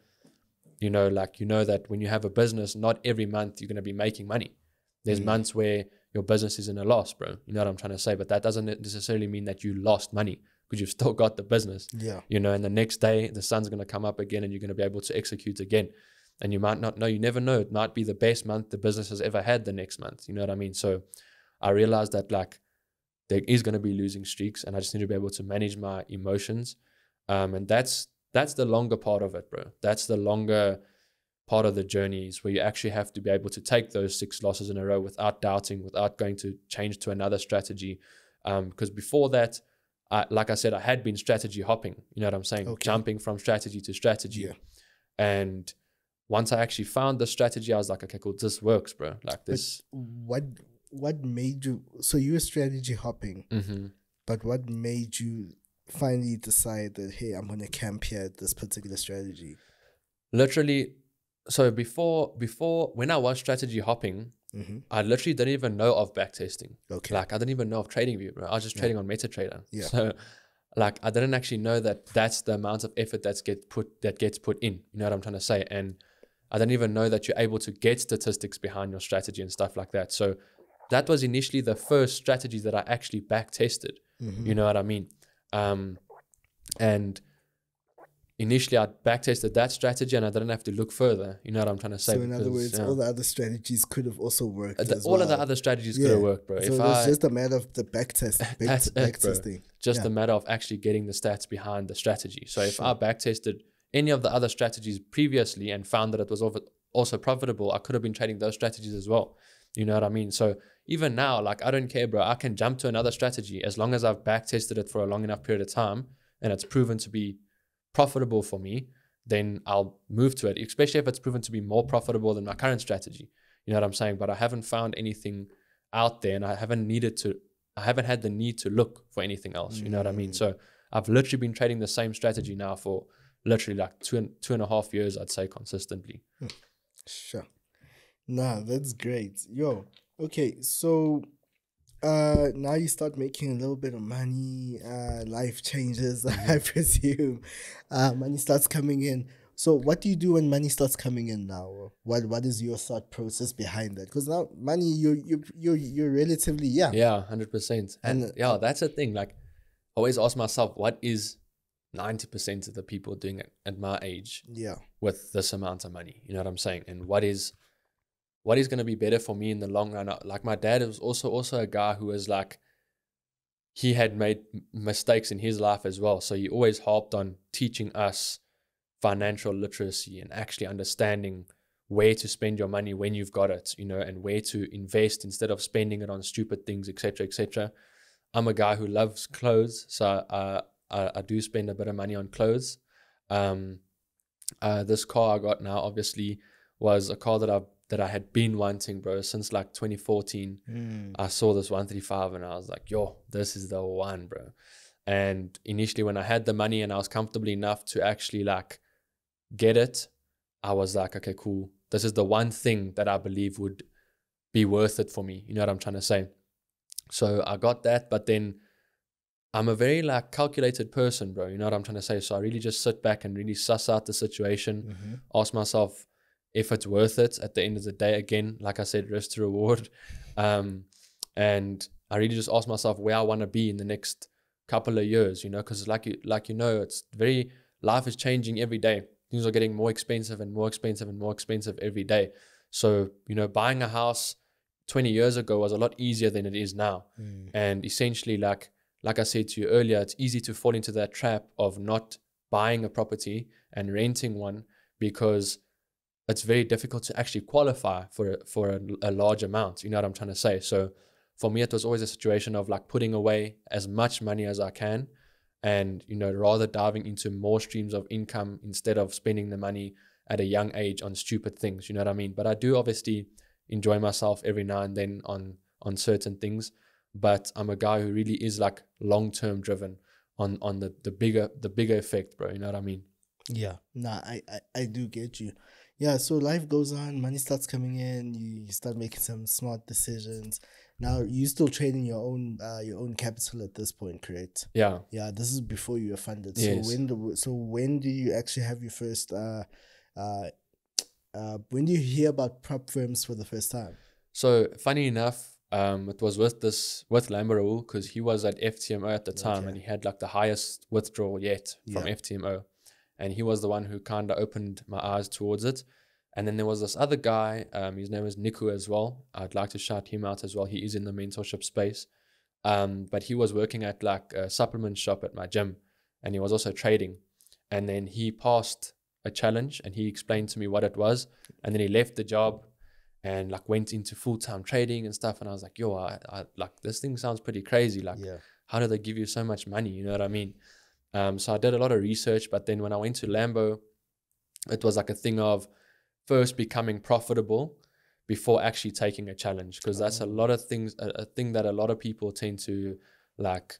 You know, like, you know that when you have a business, not every month you're going to be making money. There's months where your business is in a loss, bro. You know what I'm trying to say? But that doesn't necessarily mean that you lost money, because you've still got the business. Yeah. You know, and the next day the sun's going to come up again and you're going to be able to execute again. And you might not know, you never know. It might be the best month the business has ever had the next month. You know what I mean? So I realized that, like, there is going to be losing streaks, and I just need to be able to manage my emotions. And that's the longer part of it, bro. That's the longer part of the journey, is where you actually have to be able to take those 6 losses in a row without doubting, without going to change to another strategy. Because before that, like I said, I had been strategy hopping. You know what I'm saying? Okay. Jumping from strategy to strategy. Yeah. And once I actually found the strategy, I was like, okay, cool, this works, bro. Like this. But what made you, so you were strategy hopping, but what made you finally decide that, hey, I'm going to camp here at this particular strategy? Literally, so before when I was strategy hopping, I literally didn't even know of backtesting. Okay. Like, I didn't even know of TradingView, bro. I was just trading on MetaTrader. Yeah. So, like, I didn't actually know that that's the amount of effort that gets put in. You know what I'm trying to say? And I didn't even know that you're able to get statistics behind your strategy and stuff like that. So that was initially the first strategy that I actually back tested. You know what I mean? And initially I back tested that strategy and I didn't have to look further. You know what I'm trying to say? So in other words, all the other strategies could have also worked as all well. of the other strategies could have worked, bro. So it was just a matter of the back testing. Just a matter of actually getting the stats behind the strategy. So if I back tested any of the other strategies previously and found that it was also profitable, I could have been trading those strategies as well. You know what I mean? So even now, like, I don't care, bro. I can jump to another strategy as long as I've back tested it for a long enough period of time and it's proven to be profitable for me, then I'll move to it, especially if it's proven to be more profitable than my current strategy. You know what I'm saying? But I haven't found anything out there, and I haven't had the need to look for anything else. You know what I mean? So I've literally been trading the same strategy now for literally like two and a half years, I'd say, consistently. Sure. Nah, that's great. Yo, okay, so now you start making a little bit of money, life changes, I presume. Money starts coming in. So what do you do when money starts coming in now? What is your thought process behind that? Because now money, you're relatively young. Yeah, 100%. And yeah, that's the thing. Like, I always ask myself, what is 90% of the people doing it at my age with this amount of money? You know what I'm saying? And what is going to be better for me in the long run? Like, my dad was also a guy who was like, he had made mistakes in his life as well. So he always harped on teaching us financial literacy and actually understanding where to spend your money when you've got it, you know, and where to invest instead of spending it on stupid things, etc., etc. I'm a guy who loves clothes, so I do spend a bit of money on clothes. This car I got now, obviously, was a car that I had been wanting, bro, since like 2014. I saw this 135 and I was like, yo, this is the one, bro. And initially when I had the money and I was comfortable enough to actually like get it, I was like, okay, cool. This is the one thing that I believe would be worth it for me. You know what I'm trying to say? So I got that, but then I'm a very like calculated person, bro. You know what I'm trying to say? So I really just sit back and really suss out the situation, ask myself if it's worth it at the end of the day. Again, like I said, risk to reward. And I really just ask myself where I want to be in the next couple of years, you know, because like you know, life is changing every day. Things are getting more expensive and more expensive and more expensive every day. So, you know, buying a house 20 years ago was a lot easier than it is now. And essentially, like I said to you earlier, it's easy to fall into that trap of not buying a property and renting one, because it's very difficult to actually qualify for a large amount. You know what I'm trying to say? So for me, it was always a situation of like putting away as much money as I can, and, you know, rather diving into more streams of income instead of spending the money at a young age on stupid things. You know what I mean? But I do obviously enjoy myself every now and then on certain things. But I'm a guy who really is like long-term driven on the bigger effect, bro. You know what I mean? Yeah. Nah, I do get you. Yeah, so life goes on, money starts coming in, you start making some smart decisions. Now you're still trading your own capital at this point, correct? Yeah. Yeah, this is before you were funded. Yes. So when do you actually have your first When do you hear about prop firms for the first time? So funny enough, it was with Lambo Raul, because he was at FTMO at the time, and he had like the highest withdrawal yet from FTMO, and he was the one who kind of opened my eyes towards it. And then there was this other guy, his name is Niku as well. I'd like to shout him out as well. He is in the mentorship space, but he was working at like a supplement shop at my gym, and he was also trading. And then he passed a challenge, and he explained to me what it was, and then he left the job and like went into full-time trading and stuff. And I was like, yo, I like, this thing sounds pretty crazy. Like, how do they give you so much money? You know what I mean? So I did a lot of research, but then when I went to Lambo, it was like a thing of first becoming profitable before actually taking a challenge, because that's a lot of things, a thing that a lot of people tend to like,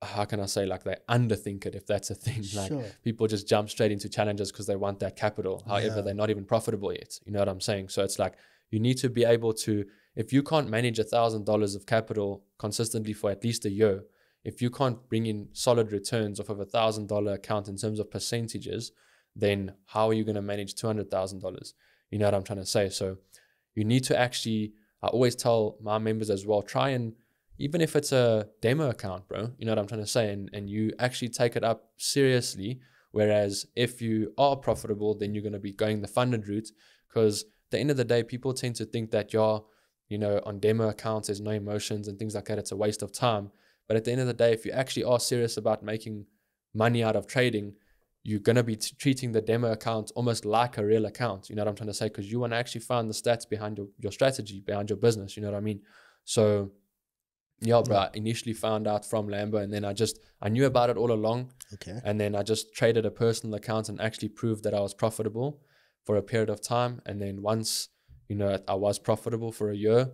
how can I say, like they underthink it, if that's a thing. Like people just jump straight into challenges because they want that capital. However, they're not even profitable yet. You know what I'm saying? So it's like, you need to be able to, if you can't manage $1,000 of capital consistently for at least a year, if you can't bring in solid returns off of $1,000 account in terms of percentages, then how are you going to manage $200,000? You know what I'm trying to say? So you need to actually, I always tell my members as well, try and, even if it's a demo account, bro, you know what I'm trying to say, and you actually take it up seriously. Whereas if you are profitable, then you're going to be going the funded route, because at the end of the day, people tend to think that you're, you know, on demo accounts, there's no emotions and things like that. It's a waste of time. But at the end of the day, if you actually are serious about making money out of trading, you're going to be treating the demo account almost like a real account. You know what I'm trying to say? Because you want to actually find the stats behind your strategy, behind your business. You know what I mean? So yeah, bro, I initially found out from Lambo, and then I knew about it all along. Okay. And then I just traded a personal account and actually proved that I was profitable for a period of time. And then once, you know, I was profitable for a year,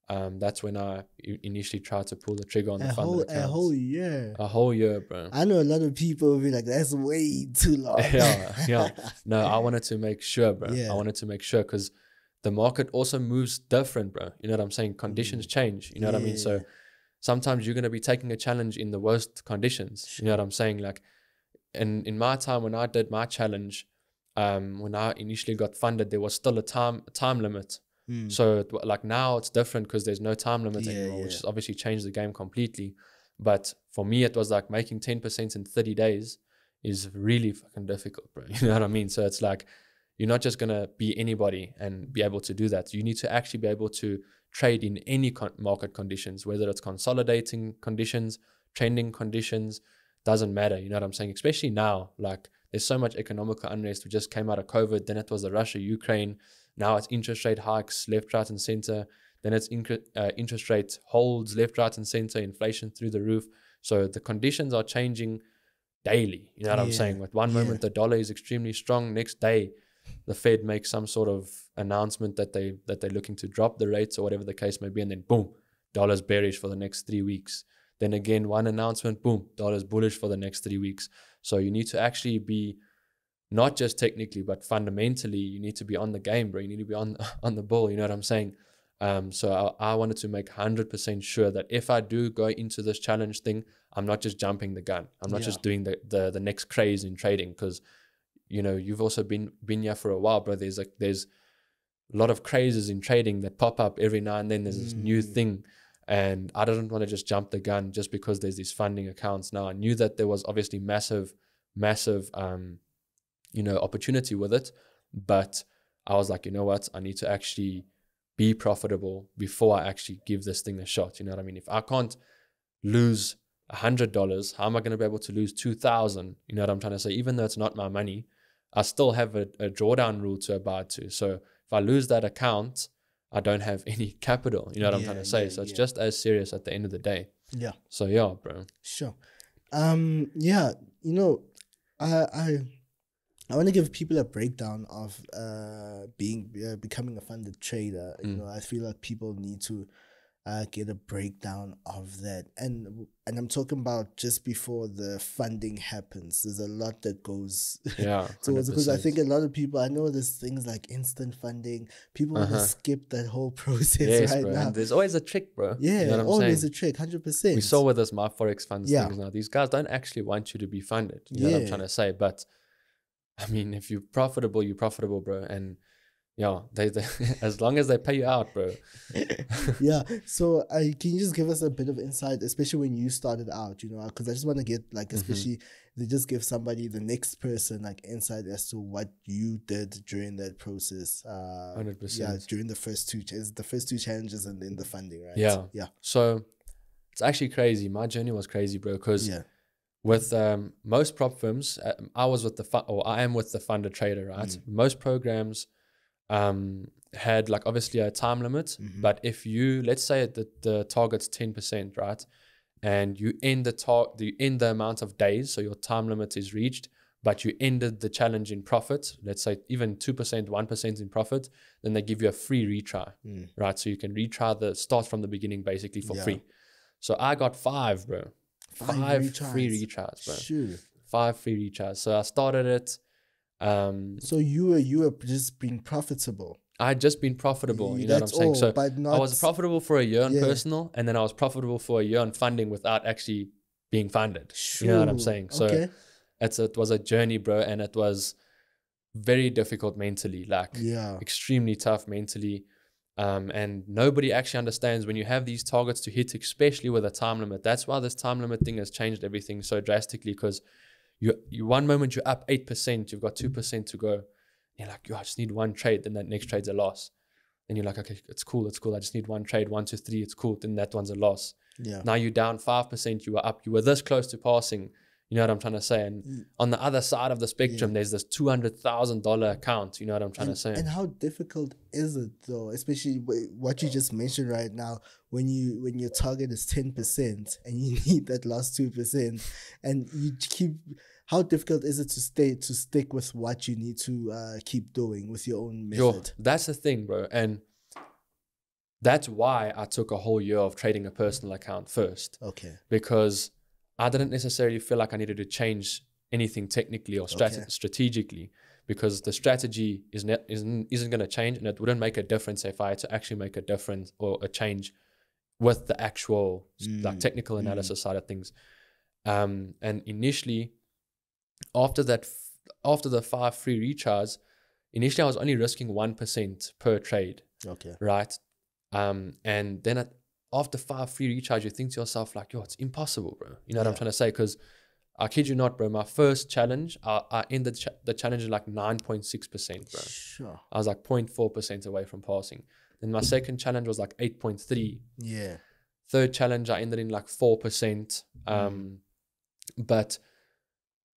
that's when I initially tried to pull the trigger on the funded accounts. A whole year. A whole year, bro. I know a lot of people will be like, that's way too long. Yeah. No, I wanted to make sure, bro. I wanted to make sure, because the market also moves different, bro. You know what I'm saying? Conditions change. You know what I mean? So sometimes you're going to be taking a challenge in the worst conditions. You know what I'm saying? Like, in my time when I did my challenge, when I initially got funded, there was still a time limit. So like now it's different because there's no time limit anymore, which has obviously changed the game completely. But for me, it was like making 10% in 30 days is really fucking difficult, bro. You know what I mean? So it's like, you're not just going to be anybody and be able to do that. You need to actually be able to trade in any market conditions, whether it's consolidating conditions, trending conditions, doesn't matter. You know what I'm saying? Especially now, like there's so much economical unrest. We just came out of COVID. Then it was the Russia-Ukraine. Now it's interest rate hikes left, right, and center. Then it's interest rate holds left, right, and center, inflation through the roof. So the conditions are changing daily. You know what I'm saying? With one moment, the dollar is extremely strong. Next day, the Fed makes some sort of announcement that they're looking to drop the rates or whatever the case may be. And then boom, dollar's bearish for the next 3 weeks. Then again, one announcement, boom, dollar's bullish for the next 3 weeks. So you need to actually be not just technically, but fundamentally, you need to be on the game, bro. You need to be on the ball. You know what I'm saying? So I wanted to make 100% sure that if I do go into this challenge thing, I'm not just jumping the gun. I'm not just doing the next craze in trading, because, you know, you've also been here for a while, bro. There's a lot of crazes in trading that pop up every now and then. There's this new thing. And I didn't want to just jump the gun just because there's these funding accounts. Now, I knew that there was obviously massive, you know, opportunity with it. But I was like, you know what? I need to actually be profitable before I actually give this thing a shot. You know what I mean? If I can't lose $100, how am I going to be able to lose 2,000? You know what I'm trying to say? Even though it's not my money, I still have a drawdown rule to abide to. So if I lose that account, I don't have any capital. You know what I'm trying to say? So it's just as serious at the end of the day. Yeah. So yeah, bro. Sure. Yeah, you know, I want to give people a breakdown of becoming a funded trader. You know, I feel like people need to get a breakdown of that, and I'm talking about just before the funding happens. There's a lot that goes towards, because I think a lot of people, I know there's things like instant funding. People want to skip that whole process right now. And there's always a trick, bro. Yeah, you know always a trick, 100%. We saw with this My Forex funds things now. These guys don't actually want you to be funded. You know what I'm trying to say? But I mean, if you're profitable, bro. And yeah, they as long as they pay you out, bro. Yeah. So can you just give us a bit of insight, especially when you started out, you know, because I just want to get like, especially they just give somebody, the next person, like insight as to what you did during that process. 100%. Yeah, during the first two challenges and then the funding, right? Yeah. Yeah. So it's actually crazy. My journey was crazy, bro, because with most prop firms, I am with the funder trader, right? Most programs had like obviously a time limit, but if you, let's say that the target's 10%, right, and you end the amount of days, so your time limit is reached, but you ended the challenge in profit, let's say even 2%, 1% in profit, then they give you a free retry, right? So you can retry start from the beginning basically for free. So I got 5, bro. 5 free retries, bro. Sure. 5 free retries. So I started it. So you were just being profitable. I had just been profitable, you know what I'm saying? So I was profitable for a year on personal, and then I was profitable for a year on funding without actually being funded. Sure. You know what I'm saying? So it was a journey, bro, and it was very difficult mentally, like extremely tough mentally. And nobody actually understands when you have these targets to hit, especially with a time limit. That's why this time limit thing has changed everything so drastically, because you one moment you're up 8%, you've got 2% to go. You're like, I just need one trade, then that next trade's a loss. Then you're like, okay, it's cool. I just need one trade, 1, 2, 3, it's cool. Then that one's a loss. Yeah. Now you're down 5%, you were up, you were this close to passing. You know what I'm trying to say? And on the other side of the spectrum, there's this $200,000 account. You know what I'm trying to say? And how difficult is it though? Especially what you just mentioned right now, when your target is 10% and you need that last 2%, and you keep. How difficult is it to stick with what you need to keep doing with your own method? That's the thing, bro. And that's why I took a whole year of trading a personal account first. Okay. Because I didn't necessarily feel like I needed to change anything technically or strategically, because the strategy isn't going to change, and it wouldn't make a difference if I had to actually make a difference or a change with the actual like technical analysis side of things. And initially, after the 5 free retries, initially I was only risking 1% per trade. Okay. Right. And then after 5 free retries, you think to yourself like, it's impossible, bro. You know what I'm trying to say? Because I kid you not, bro, my first challenge, I ended the challenge at like 9.6%, bro. Sure. I was like 0.4% away from passing. Then my second challenge was like 8.3. Yeah. Third challenge, I ended in like 4%. But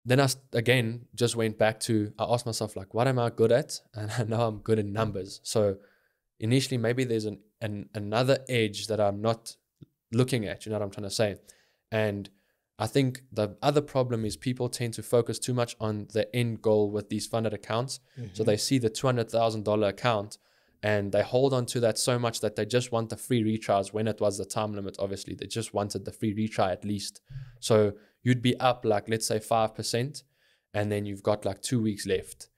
then I again just went back to, I asked myself like, what am I good at? And I know I'm good in numbers. So initially maybe there's another edge that I'm not looking at, you know what I'm trying to say? And I think the other problem is people tend to focus too much on the end goal with these funded accounts. So they see the $200,000 account and they hold on to that so much that they just want the free retries when it was the time limit. Obviously, they just wanted the free retry at least. So you'd be up like, let's say 5%, and then you've got like 2 weeks left.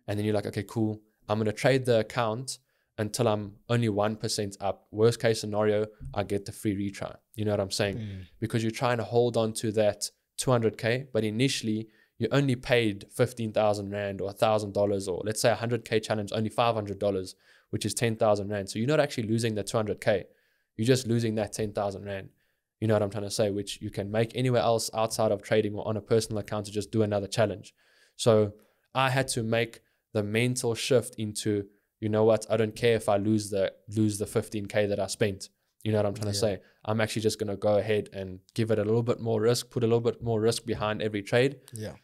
And then you're like, okay, cool. I'm going to trade the account until I'm only 1% up. Worst case scenario, I get the free retry. You know what I'm saying? Because you're trying to hold on to that 200K, but initially you only paid 15,000 Rand or $1,000, or let's say 100K challenge, only $500, which is 10,000 Rand. So you're not actually losing the 200K. You're just losing that 10,000 Rand. You know what I'm trying to say? Which you can make anywhere else outside of trading or on a personal account to just do another challenge. So I had to make the mental shift into, you know what, I don't care if I lose the 15K that I spent. You know what I'm trying to say? I'm actually just going to go ahead and give it a little bit more risk, put a little bit more risk behind every trade. Yeah.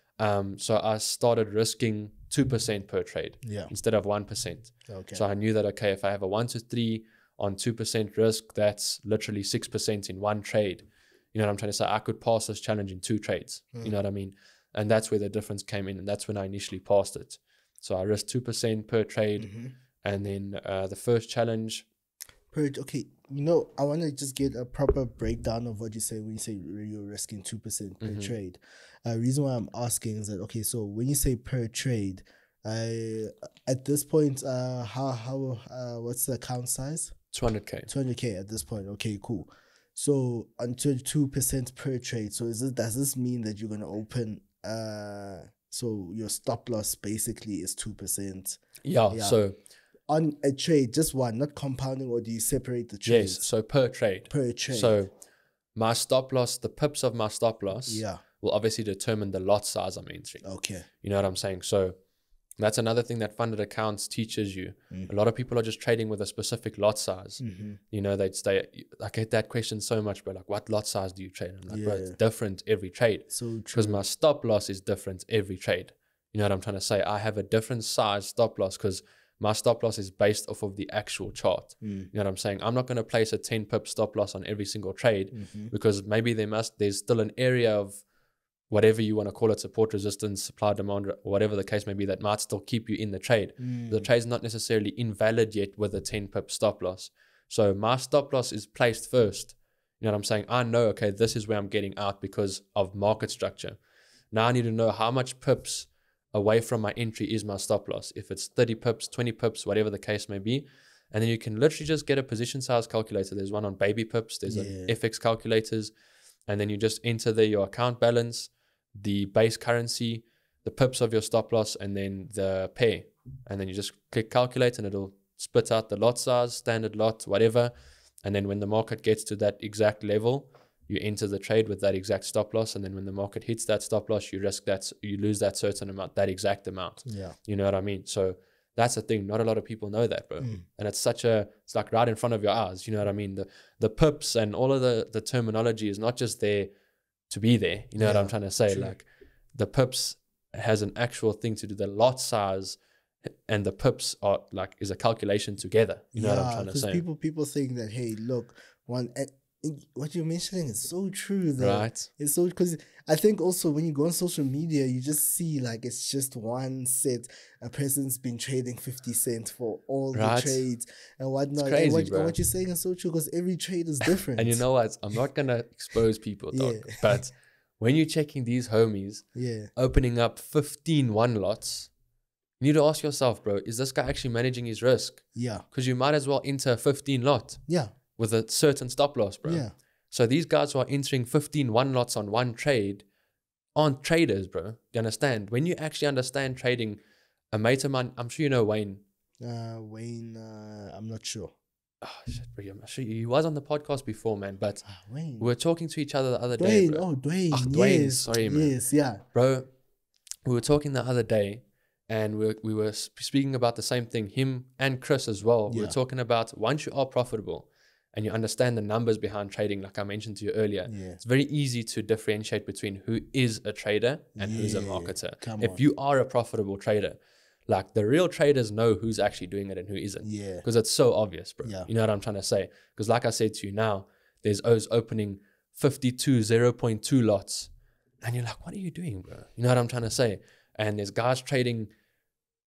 So I started risking 2% per trade instead of 1%. Okay. So I knew that, okay, if I have a 1 to 3 on 2% risk, that's literally 6% in one trade. You know what I'm trying to say? I could pass this challenge in 2 trades. You know what I mean? And that's where the difference came in. And that's when I initially passed it. So I risked 2% per trade. And then the first challenge. Okay, I want to just get a proper breakdown of what you say when you say you're risking 2% per trade. Reason why I'm asking is that, okay, so when you say per trade, at this point, what's the account size? 200K. 200K at this point. Okay, cool. So until 2% per trade. So does this mean that you're gonna open So your stop loss basically is 2%. Yeah. So on a trade, just one, not compounding, or do you separate the trades? Yes. So per trade. Per trade. So my stop loss, the pips of my stop loss, will obviously determine the lot size I'm entering. Okay. You know what I'm saying? So that's another thing that funded accounts teaches you. A lot of people are just trading with a specific lot size. You know, they'd say, I get that question so much, bro. Like, what lot size do you trade? I'm like, bro, it's different every trade. So true. Because my stop loss is different every trade. You know what I'm trying to say? I have a different size stop loss because my stop loss is based off of the actual chart. You know what I'm saying? I'm not going to place a 10 pip stop loss on every single trade because maybe there's still an area of whatever you want to call it, support, resistance, supply, demand, whatever the case may be, that might still keep you in the trade. The trade's not necessarily invalid yet with a 10 pip stop loss. So my stop loss is placed first. You know what I'm saying? I know, okay, this is where I'm getting out because of market structure. Now I need to know how much pips away from my entry is my stop loss. If it's 30 pips, 20 pips, whatever the case may be. And then you can literally just get a position size calculator. There's one on baby pips. There's an FX calculators. And then you just enter there your account balance, the base currency, the pips of your stop loss, and then the pair. And then you just click calculate and it'll spit out the lot size, standard lot, whatever. And then when the market gets to that exact level, you enter the trade with that exact stop loss. And then when the market hits that stop loss, you risk that, you lose that certain amount, that exact amount. Yeah. You know what I mean? So that's the thing. Not a lot of people know that, bro. And it's like right in front of your eyes. You know what I mean? The pips and all of the terminology is not just there to be there. You know what I'm trying to say? True. Like the pips has an actual thing to do. The lot size and the pips are like, is a calculation together. You know what I'm trying to say? People think that, hey, look, what you're mentioning is so true though. Right. It's so, because I think also when you go on social media, you just see like it's just one set. A person's been trading 50 cents for all the trades and whatnot. It's crazy, and what you're saying is so true because every trade is different. And you know what? I'm not gonna expose people, dog, but when you're checking these homies, opening up 15 one lots, you need to ask yourself, bro, is this guy actually managing his risk? Yeah. Because you might as well enter 15 lot. Yeah. With a certain stop loss, bro. Yeah. So these guys who are entering 15 one lots on one trade aren't traders, bro. You understand? When you actually understand trading, a mate of mine, I'm sure you know Wayne. I'm not sure. Oh, shit, bro. I'm sure he was on the podcast before, man. But Wayne. we were talking to each other the other day, bro. Oh, Dwayne. Dwayne. Yes. Sorry, man. Yes, yeah. Bro, we were talking the other day and we were speaking about the same thing. Him and Chris as well. We were talking about once you are profitable, and you understand the numbers behind trading, like I mentioned to you earlier, it's very easy to differentiate between who is a trader and who's a marketer. If you are a profitable trader, like the real traders know who's actually doing it and who isn't. Yeah. Because it's so obvious, bro. Yeah. You know what I'm trying to say? Because like I said to you now, there's O's opening 52 0.2 lots. And you're like, what are you doing, bro? You know what I'm trying to say? And there's guys trading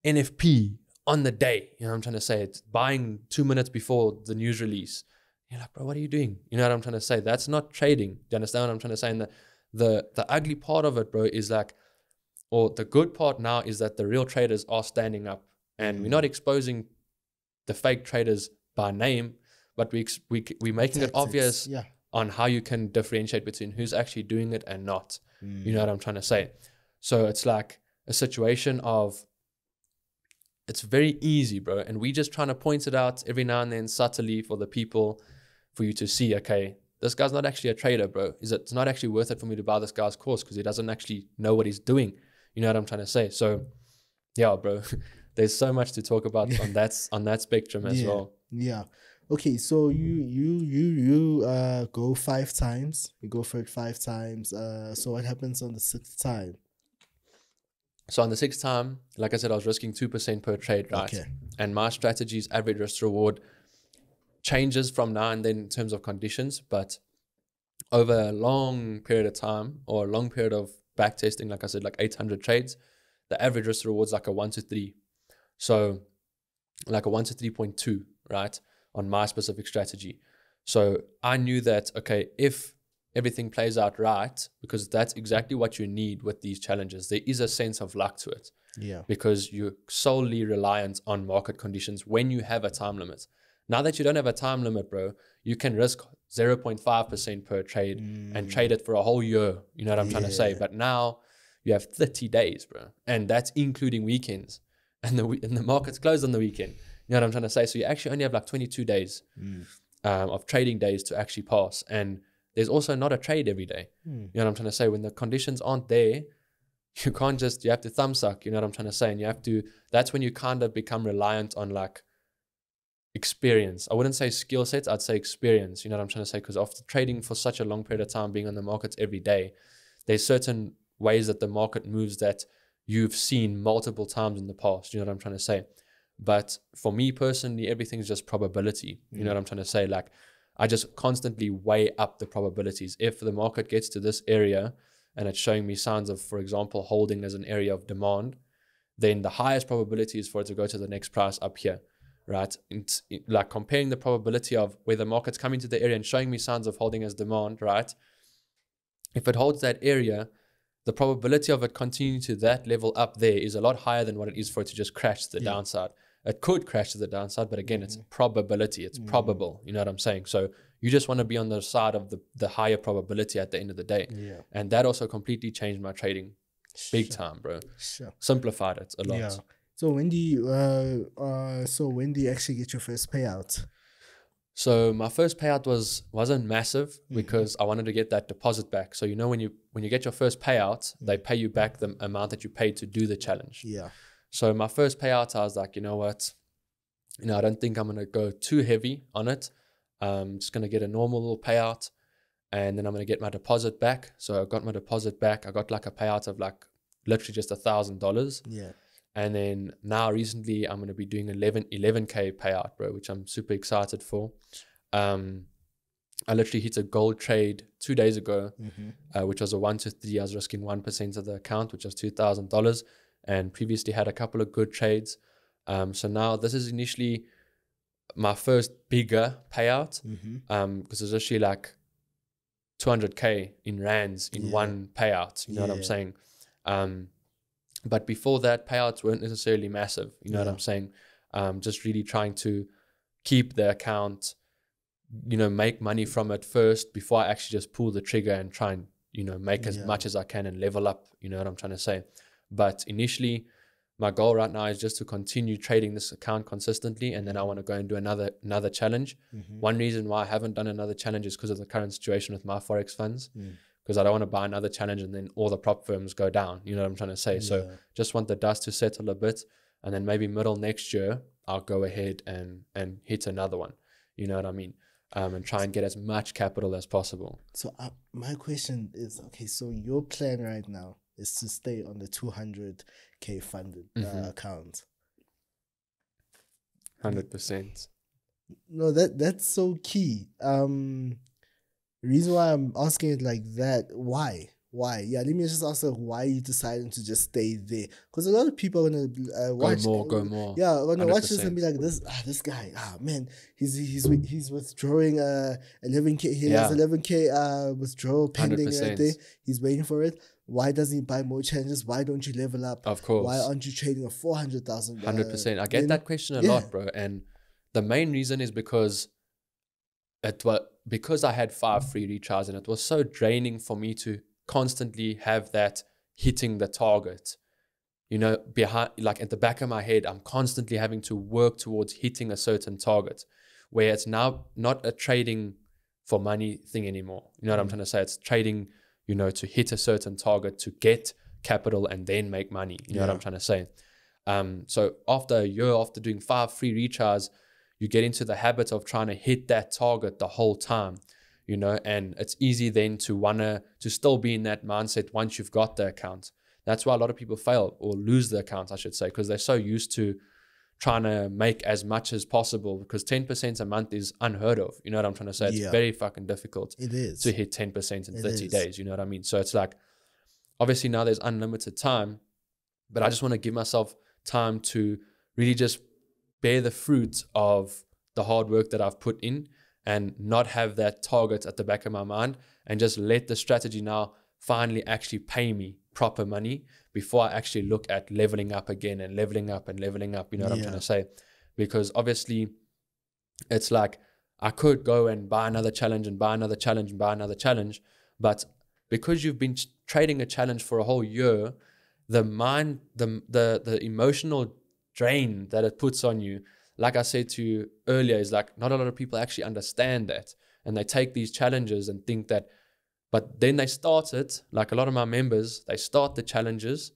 NFP on the day. You know what I'm trying to say? It's buying 2 minutes before the news release. You're like, bro, what are you doing? You know what I'm trying to say? That's not trading. Do you understand what I'm trying to say? And the ugly part of it, bro, is like, or the good part now is that the real traders are standing up, and we're not exposing the fake traders by name, but we're making it obvious on how you can differentiate between who's actually doing it and not. You know what I'm trying to say? So it's like a situation of, it's very easy, bro. And we just trying to point it out every now and then subtly for the people, for you to see, okay, this guy's not actually a trader, bro. It's not actually worth it for me to buy this guy's course because he doesn't actually know what he's doing. You know what I'm trying to say? So yeah, bro, there's so much to talk about on that spectrum as well. Yeah. Okay, so you go 5 times. You go for it 5 times. So what happens on the 6th time? So on the 6th time, like I said, I was risking 2% per trade, right? Okay. And my strategy's average risk reward changes from now and then in terms of conditions, but over a long period of time or a long period of back testing, like I said, like 800 trades, the average risk reward is like a 1 to 3. So like a 1 to 3.2, right? On my specific strategy. So I knew that, okay, if everything plays out right, because that's exactly what you need with these challenges, there is a sense of luck to it. Yeah. Because you're solely reliant on market conditions when you have a time limit. Now that you don't have a time limit, bro, you can risk 0.5% per trade and trade it for a whole year. You know what I'm trying to say? But now you have 30 days, bro. And that's including weekends. And the market's closed on the weekend. You know what I'm trying to say? So you actually only have like 22 days of trading days to actually pass. And there's also not a trade every day. You know what I'm trying to say? When the conditions aren't there, you can't just, you have to thumb suck, you know what I'm trying to say? And you have to, that's when you kind of become reliant on like experience. I wouldn't say skill sets, I'd say experience, you know what I'm trying to say? Because after trading for such a long period of time, being on the markets every day, there's certain ways that the market moves that you've seen multiple times in the past, you know what I'm trying to say? But for me personally, everything's just probability, you know what I'm trying to say? Like, I just constantly weigh up the probabilities. If the market gets to this area and it's showing me signs of, for example, holding as an area of demand, then the highest probability is for it to go to the next price up here, right? It's like comparing the probability of where the market's coming to the area and showing me signs of holding as demand, right? If it holds that area, the probability of it continuing to that level up there is a lot higher than what it is for it to just crash to the downside. It could crash to the downside, but again, it's probability. It's probable. You know what I'm saying? So you just want to be on the side of the higher probability at the end of the day. Yeah. And that also completely changed my trading big time, bro. Simplified it a lot. Yeah. So when do you actually get your first payout? So my first payout wasn't massive because I wanted to get that deposit back. So you know when you get your first payout, they pay you back the amount that you paid to do the challenge. Yeah. So my first payout, I was like, you know what? You know, I don't think I'm going to go too heavy on it. I'm just going to get a normal little payout and then I'm going to get my deposit back. So I got my deposit back. I got like a payout of like literally just $1,000. Yeah. And then now recently I'm going to be doing 11K payout, bro, which I'm super excited for. I literally hit a gold trade 2 days ago, which was a 1 to 3. I was risking 1% of the account, which was $2,000. And previously had a couple of good trades. So now this is initially my first bigger payout because it's actually like 200K in rands in one payout. You know what I'm saying? But before that, payouts weren't necessarily massive. You know what I'm saying? Just really trying to keep the account, you know, make money from it first before I actually just pull the trigger and try and, you know, make as much as I can and level up. You know what I'm trying to say? But initially, my goal right now is just to continue trading this account consistently, and then I want to go and do another challenge. One reason why I haven't done another challenge is because of the current situation with my Forex funds, because I don't want to buy another challenge and then all the prop firms go down. You know what I'm trying to say? So just want the dust to settle a bit, and then maybe middle next year, I'll go ahead and hit another one. You know what I mean? And try and get as much capital as possible. So my question is, okay, so your plan right now is to stay on the 200K funded account. 100%. No, that's so key. The reason why I'm asking it like that, why? Yeah, let me just ask why you decided to just stay there. Because a lot of people are gonna watch go more. Yeah, gonna watch this and be like, this guy, man, he's withdrawing 11K. He has 11K withdrawal pending 100%. Right there. He's waiting for it. Why doesn't he buy more challenges? Why don't you level up? Of course. Why aren't you trading a 400,000? 100%. I get that question a lot, bro. And the main reason is because I had 5 free retries, and it was so draining for me to constantly have that hitting the target, you know, behind, like at the back of my head, I'm constantly having to work towards hitting a certain target, where it's now not a trading for money thing anymore. You know what I'm trying to say? It's trading, you know, to hit a certain target to get capital and then make money. You know what I'm trying to say? So after a year, after doing 5 free retries, you get into the habit of trying to hit that target the whole time. You know, and it's easy then to still be in that mindset once you've got the account. That's why a lot of people fail or lose the account, I should say, because they're so used to trying to make as much as possible, because 10% a month is unheard of. You know what I'm trying to say? It's very fucking difficult to hit 10% in 30 days. You know what I mean? So it's like, obviously now there's unlimited time, but I just want to give myself time to really just bear the fruits of the hard work that I've put in, and not have that target at the back of my mind, and just let the strategy now finally actually pay me proper money before I actually look at leveling up again and leveling up and leveling up. You know what I'm trying to say? Because obviously it's like I could go and buy another challenge and buy another challenge and buy another challenge, but because you've been trading a challenge for a whole year, the emotional drain that it puts on you, like I said to you earlier, is like not a lot of people actually understand that. And they take these challenges and think that, but then they start it, like a lot of my members, they start the challenges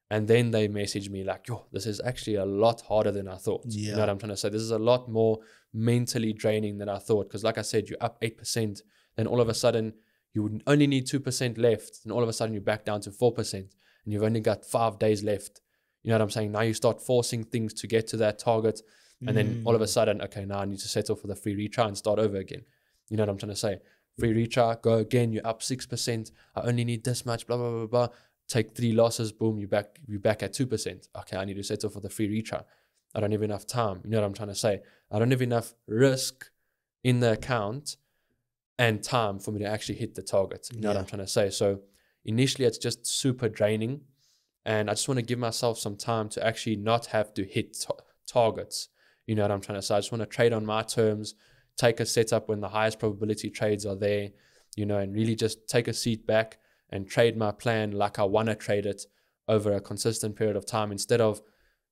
and then they message me like, yo, this is actually a lot harder than I thought. You know what I'm trying to say? This is a lot more mentally draining than I thought. Because like I said, you're up 8%, then all of a sudden you would only need 2% left. And all of a sudden you're back down to 4% and you've only got 5 days left. You know what I'm saying? Now you start forcing things to get to that target. And then all of a sudden, okay, now I need to settle for the free retry and start over again. You know what I'm trying to say? Free retry, go again, you're up 6%. I only need this much, blah, blah, blah, blah. Take 3 losses, boom, you're back at 2%. Okay, I need to settle for the free retry. I don't have enough time. You know what I'm trying to say? I don't have enough risk in the account and time for me to actually hit the target. You know what I'm trying to say? So initially, it's just super draining. And I just want to give myself some time to actually not have to hit targets. You know what I'm trying to say? I just want to trade on my terms, take a setup when the highest probability trades are there, you know, and really just take a seat back and trade my plan like I want to trade it over a consistent period of time, instead of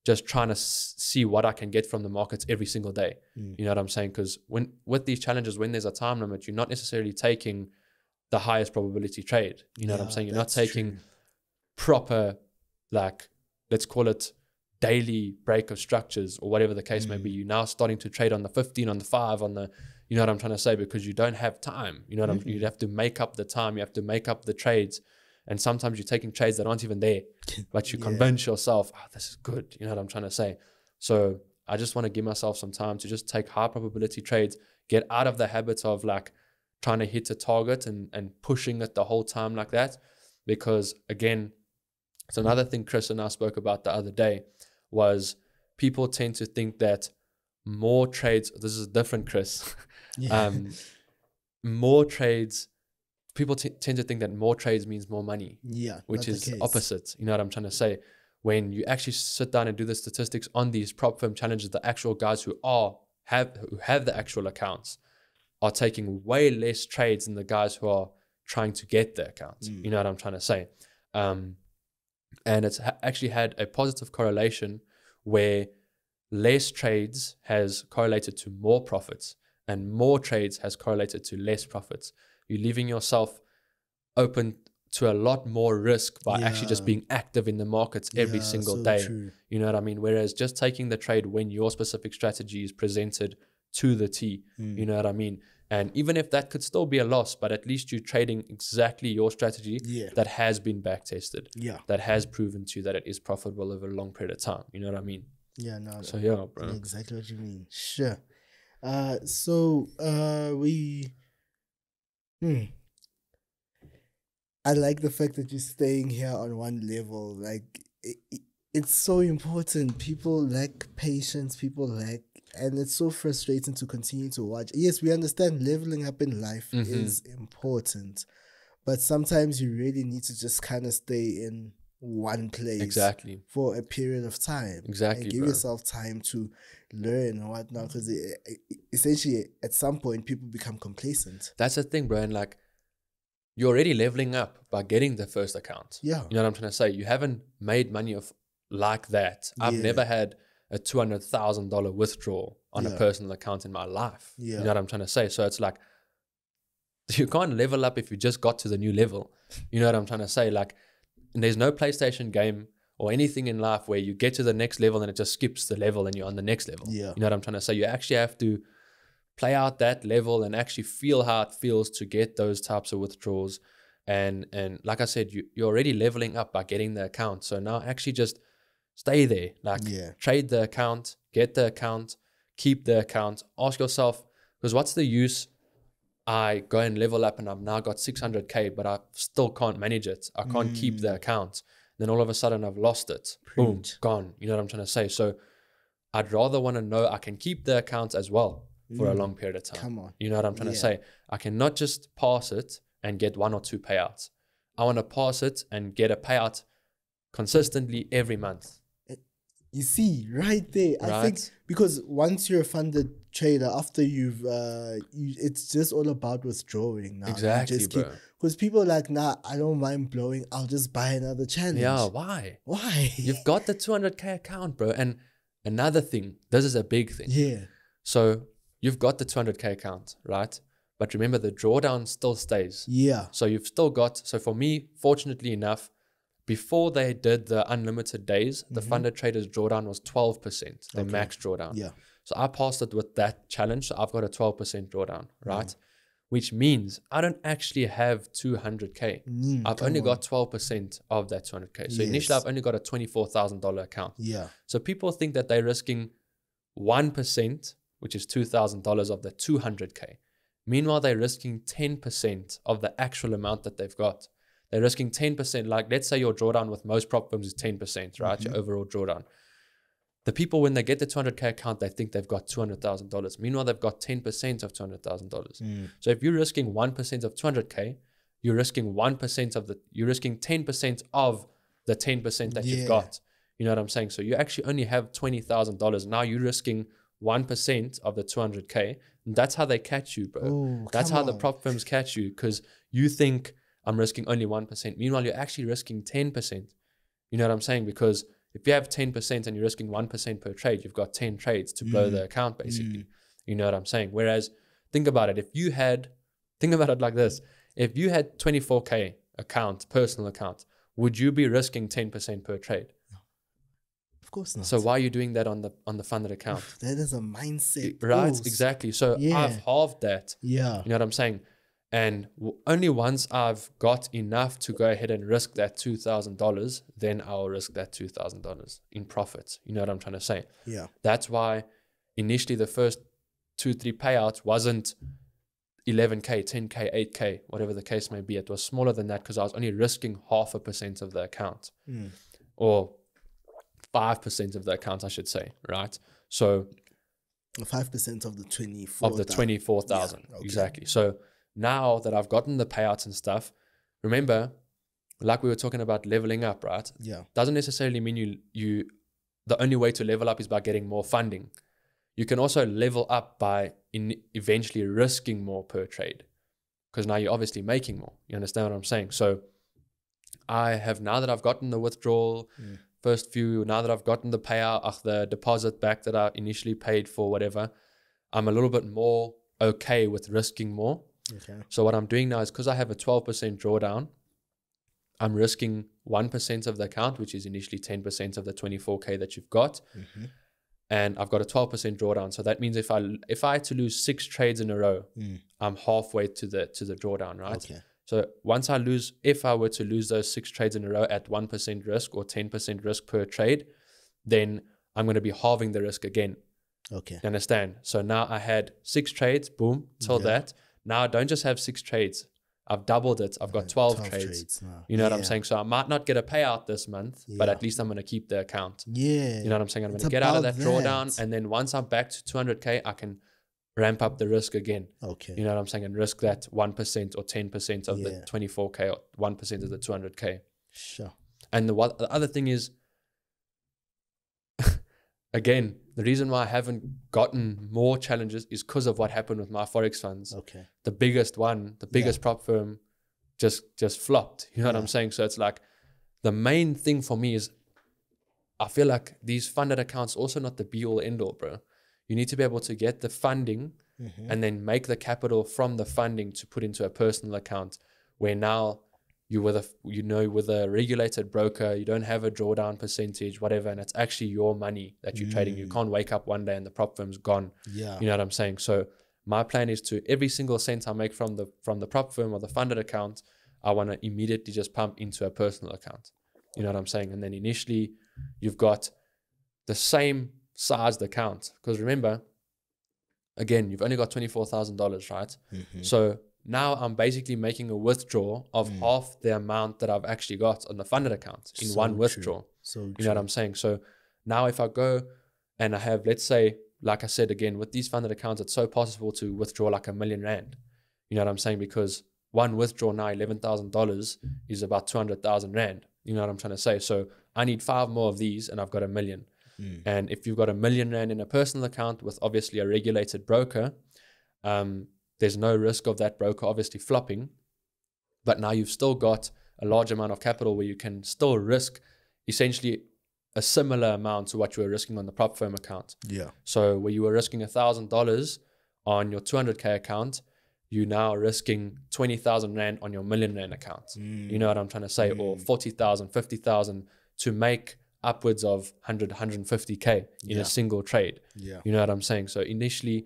just trying to see what I can get from the markets every single day. You know what I'm saying? Because with these challenges, when there's a time limit, you're not necessarily taking the highest probability trade. You know what I'm saying? You're not taking proper, like, let's call it daily break of structures or whatever the case may be. You're now starting to trade on the 15, on the 5, on the, you know what I'm trying to say? Because you don't have time. You know what you have to make up the time. You have to make up the trades. And sometimes you're taking trades that aren't even there, but you convince yourself, oh, this is good. You know what I'm trying to say? So I just want to give myself some time to just take high probability trades, get out of the habit of like trying to hit a target and pushing it the whole time like that. Because again, it's another thing Chris and I spoke about the other day, was people tend to think that more trades, this is different, Chris, more trades, people tend to think that more trades means more money, which is opposite. You know what I'm trying to say? When you actually sit down and do the statistics on these prop firm challenges, the actual guys who have the actual accounts are taking way less trades than the guys who are trying to get the accounts. You know what I'm trying to say? And it's actually had a positive correlation where less trades has correlated to more profits and more trades has correlated to less profits. You're leaving yourself open to a lot more risk by actually just being active in the markets every single day. True. You know what I mean? Whereas just taking the trade when your specific strategy is presented to the T, you know what I mean? And even if that could still be a loss, but at least you're trading exactly your strategy that has been back tested, that has proven to you that it is profitable over a long period of time. You know what I mean? Yeah, no. So yeah, bro. Exactly what you mean. Sure. I like the fact that you're staying here on one level. Like, it's so important. People lack patience. And it's so frustrating to continue to watch. Yes, we understand leveling up in life is important, but sometimes you really need to just kind of stay in one place for a period of time. And give yourself time to learn and whatnot, because essentially at some point people become complacent. That's the thing, bro. And like, you're already leveling up by getting the first account. You know what I'm trying to say? You haven't made money like that. I've never had a $200,000 withdrawal on a personal account in my life. You know what I'm trying to say? So it's like, you can't level up if you just got to the new level. You know what I'm trying to say? Like, and there's no PlayStation game or anything in life where you get to the next level and it just skips the level and you're on the next level. You know what I'm trying to say? You actually have to play out that level and actually feel how it feels to get those types of withdrawals. And like I said, you're already leveling up by getting the account. So now actually just stay there. Like, trade the account, get the account, keep the account. Ask yourself, because what's the use? I go and level up and I've now got 600K, but I still can't manage it. I can't keep the account. Then all of a sudden I've lost it. Boom, gone. You know what I'm trying to say? So I'd rather want to know I can keep the account as well for a long period of time. Come on. You know what I'm trying to say? I cannot just pass it and get 1 or 2 payouts. I want to pass it and get a payout consistently every month. You see, right there. I think because once you're a funded trader, after it's just all about withdrawing now. Exactly, bro. Because people are like, nah, I don't mind blowing. I'll just buy another challenge. Yeah, why? Why? You've got the 200K account, bro. And another thing, this is a big thing. Yeah. So you've got the 200K account, right? But remember, the drawdown still stays. Yeah. So you've still got, so for me, fortunately enough, before they did the unlimited days, the funded traders drawdown was 12%, the max drawdown. Yeah. So I passed it with that challenge. So I've got a 12% drawdown, right? Which means I don't actually have 200K. I've only got 12% of that 200K. So initially I've only got a $24,000 account. Yeah. So people think that they're risking 1%, which is $2,000 of the 200K. Meanwhile, they're risking 10% of the actual amount that they've got. They're risking 10%. Like, let's say your drawdown with most prop firms is 10%, right? Your overall drawdown. The people, when they get the 200K account, they think they've got $200,000. Meanwhile, they've got 10% of $200,000. So if you're risking 1% of 200K, you're risking 1% of you're risking 10% of the 10% that you've got. You know what I'm saying? So you actually only have $20,000. Now you're risking 1% of the 200K. And that's how they catch you, bro. Ooh, that's how the prop firms catch you, because you think I'm risking only 1%. Meanwhile, you're actually risking 10%. You know what I'm saying? Because if you have 10% and you're risking 1% per trade, you've got 10 trades to blow the account, basically. You know what I'm saying? Whereas, think about it. Think about it like this. If you had 24K account, personal account, would you be risking 10% per trade? Of course not. So why are you doing that on the funded account? That is a mindset. Right? Oof. Exactly. So I've halved that. Yeah. You know what I'm saying? And only once I've got enough to go ahead and risk that $2,000, then I'll risk that $2,000 in profits. You know what I'm trying to say? Yeah. That's why initially the first 2-3 payouts wasn't 11K, 10K, 8K, whatever the case may be. It was smaller than that because I was only risking 0.5% of the account, or 5% of the account, I should say, right? So 5% of the 24,000. Of the 24,000, yeah, okay. Exactly. So now that I've gotten the payouts and stuff, remember, like we were talking about leveling up, right? Yeah. Doesn't necessarily mean you the only way to level up is by getting more funding. You can also level up by eventually risking more per trade, because now you're obviously making more. You understand what I'm saying? So I have, now that I've gotten the withdrawal, first few, now that I've gotten the payout, the deposit back that I initially paid for, whatever, I'm a little bit more okay with risking more. Okay. So what I'm doing now is, because I have a 12% drawdown, I'm risking 1% of the account, which is initially 10% of the 24K that you've got. And I've got a 12% drawdown. So that means if I had to lose 6 trades in a row, I'm halfway to the drawdown, right? Okay. So if I were to lose those 6 trades in a row at 1% risk or 10% risk per trade, then I'm going to be halving the risk again. Okay. You understand? So now I had 6 trades, boom, till that. Now I don't just have 6 trades. I've doubled it. I've got 12 trades. Now. You know what I'm saying? So I might not get a payout this month, but at least I'm going to keep the account. Yeah. You know what I'm saying? I'm going to get out of that drawdown, and then once I'm back to 200K, I can ramp up the risk again. Okay. You know what I'm saying? And risk that 1% or 10% of the 24K or 1% of the 200K. Sure. And the other thing is, again, the reason why I haven't gotten more challenges is because of what happened with my Forex funds. Okay. The biggest prop firm just flopped. You know what I'm saying? So it's like, the main thing for me is, I feel like these funded accounts also not the be all end all, bro. You need to be able to get the funding and then make the capital from the funding to put into a personal account, where now you with a regulated broker, you don't have a drawdown percentage, whatever, and it's actually your money that you're trading. You can't wake up one day and the prop firm's gone. Yeah. You know what I'm saying? So my plan is to, every single cent I make from the prop firm or the funded account, I want to immediately just pump into a personal account. You know what I'm saying? And then initially you've got the same sized account, because remember, again, you've only got $24,000, right? So now I'm basically making a withdrawal of half the amount that I've actually got on the funded account in one withdrawal. So you know what I'm saying? So now if I go and I have, let's say, like I said, again, with these funded accounts, it's so possible to withdraw like R1 million. You know what I'm saying? Because one withdrawal now, $11,000, is about 200,000 Rand. You know what I'm trying to say? So I need 5 more of these and I've got R1 million. And if you've got R1 million in a personal account with obviously a regulated broker, there's no risk of that broker obviously flopping. But now you've still got a large amount of capital where you can still risk essentially a similar amount to what you were risking on the prop firm account. Yeah. So where you were risking $1,000 on your 200K account, you're now risking 20,000 Rand on your million Rand account. You know what I'm trying to say? Or 40,000, 50,000 to make upwards of 100, 150K in a single trade. Yeah. You know what I'm saying? So initially,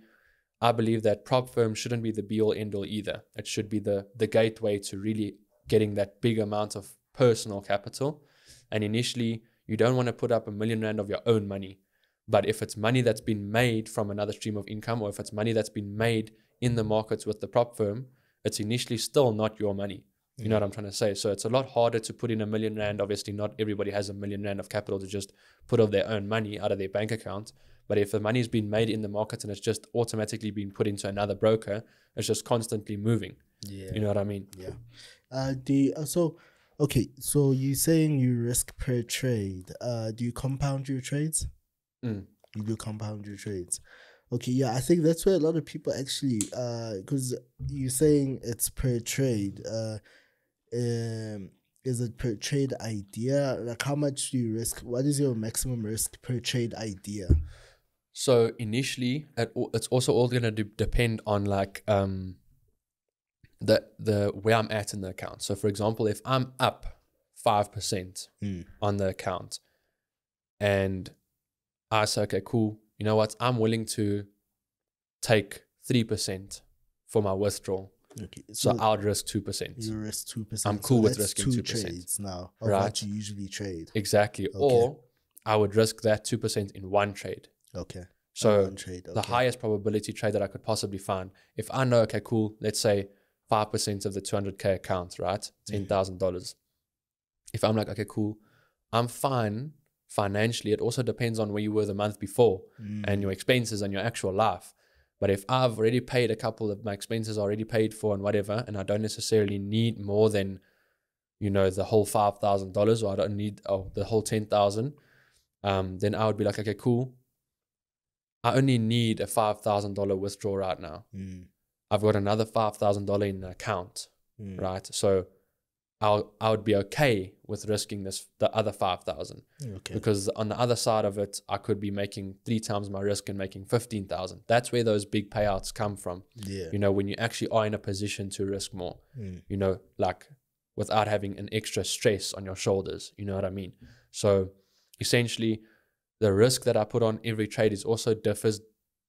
I believe that prop firm shouldn't be the be all end all either. It should be the gateway to really getting that big amount of personal capital. And initially, you don't want to put up 1 million Rand of your own money. But if it's money that's been made from another stream of income, or if it's money that's been made in the markets with the prop firm, it's initially still not your money. You know what I'm trying to say? So it's a lot harder to put in 1 million Rand. Obviously, not everybody has 1 million Rand of capital to just put of their own money out of their bank account. But if the money's been made in the market and it's just automatically been put into another broker, it's just constantly moving. Yeah. You know what I mean? Yeah. So you're saying you risk per trade. Do you compound your trades? You do compound your trades. Okay, yeah, I think that's where a lot of people actually, because you're saying it's per trade. Is it per trade idea? Like, how much do you risk? What is your maximum risk per trade idea? So initially, it's also all going to depend on like the where I'm at in the account. So for example, if I'm up 5% on the account, and I say, okay, cool, you know what? I'm willing to take 3% for my withdrawal. Okay, so I would risk 2%. You risk 2%. I'm cool with risking 2%. Trades now of right? what you usually trade. Exactly. Okay. Or I would risk that 2% in one trade. Okay. So the highest probability trade that I could possibly find, if I know, okay, cool, let's say 5% of the 200K account, right? $10,000. If I'm like, okay, cool, I'm fine financially. It also depends on where you were the month before and your expenses and your actual life. But if I've already paid a couple of my expenses already paid for and whatever, and I don't necessarily need more than, you know, the whole $5,000, or I don't need the whole 10,000, then I would be like, okay, cool. I only need a $5,000 withdrawal right now. I've got another $5,000 in the account, right? So I would be okay with risking the other 5,000, because on the other side of it, I could be making 3 times my risk and making 15,000. That's where those big payouts come from. You know, when you actually are in a position to risk more, you know, like without having an extra stress on your shoulders. You know what I mean? So essentially, the risk that I put on every trade is also differs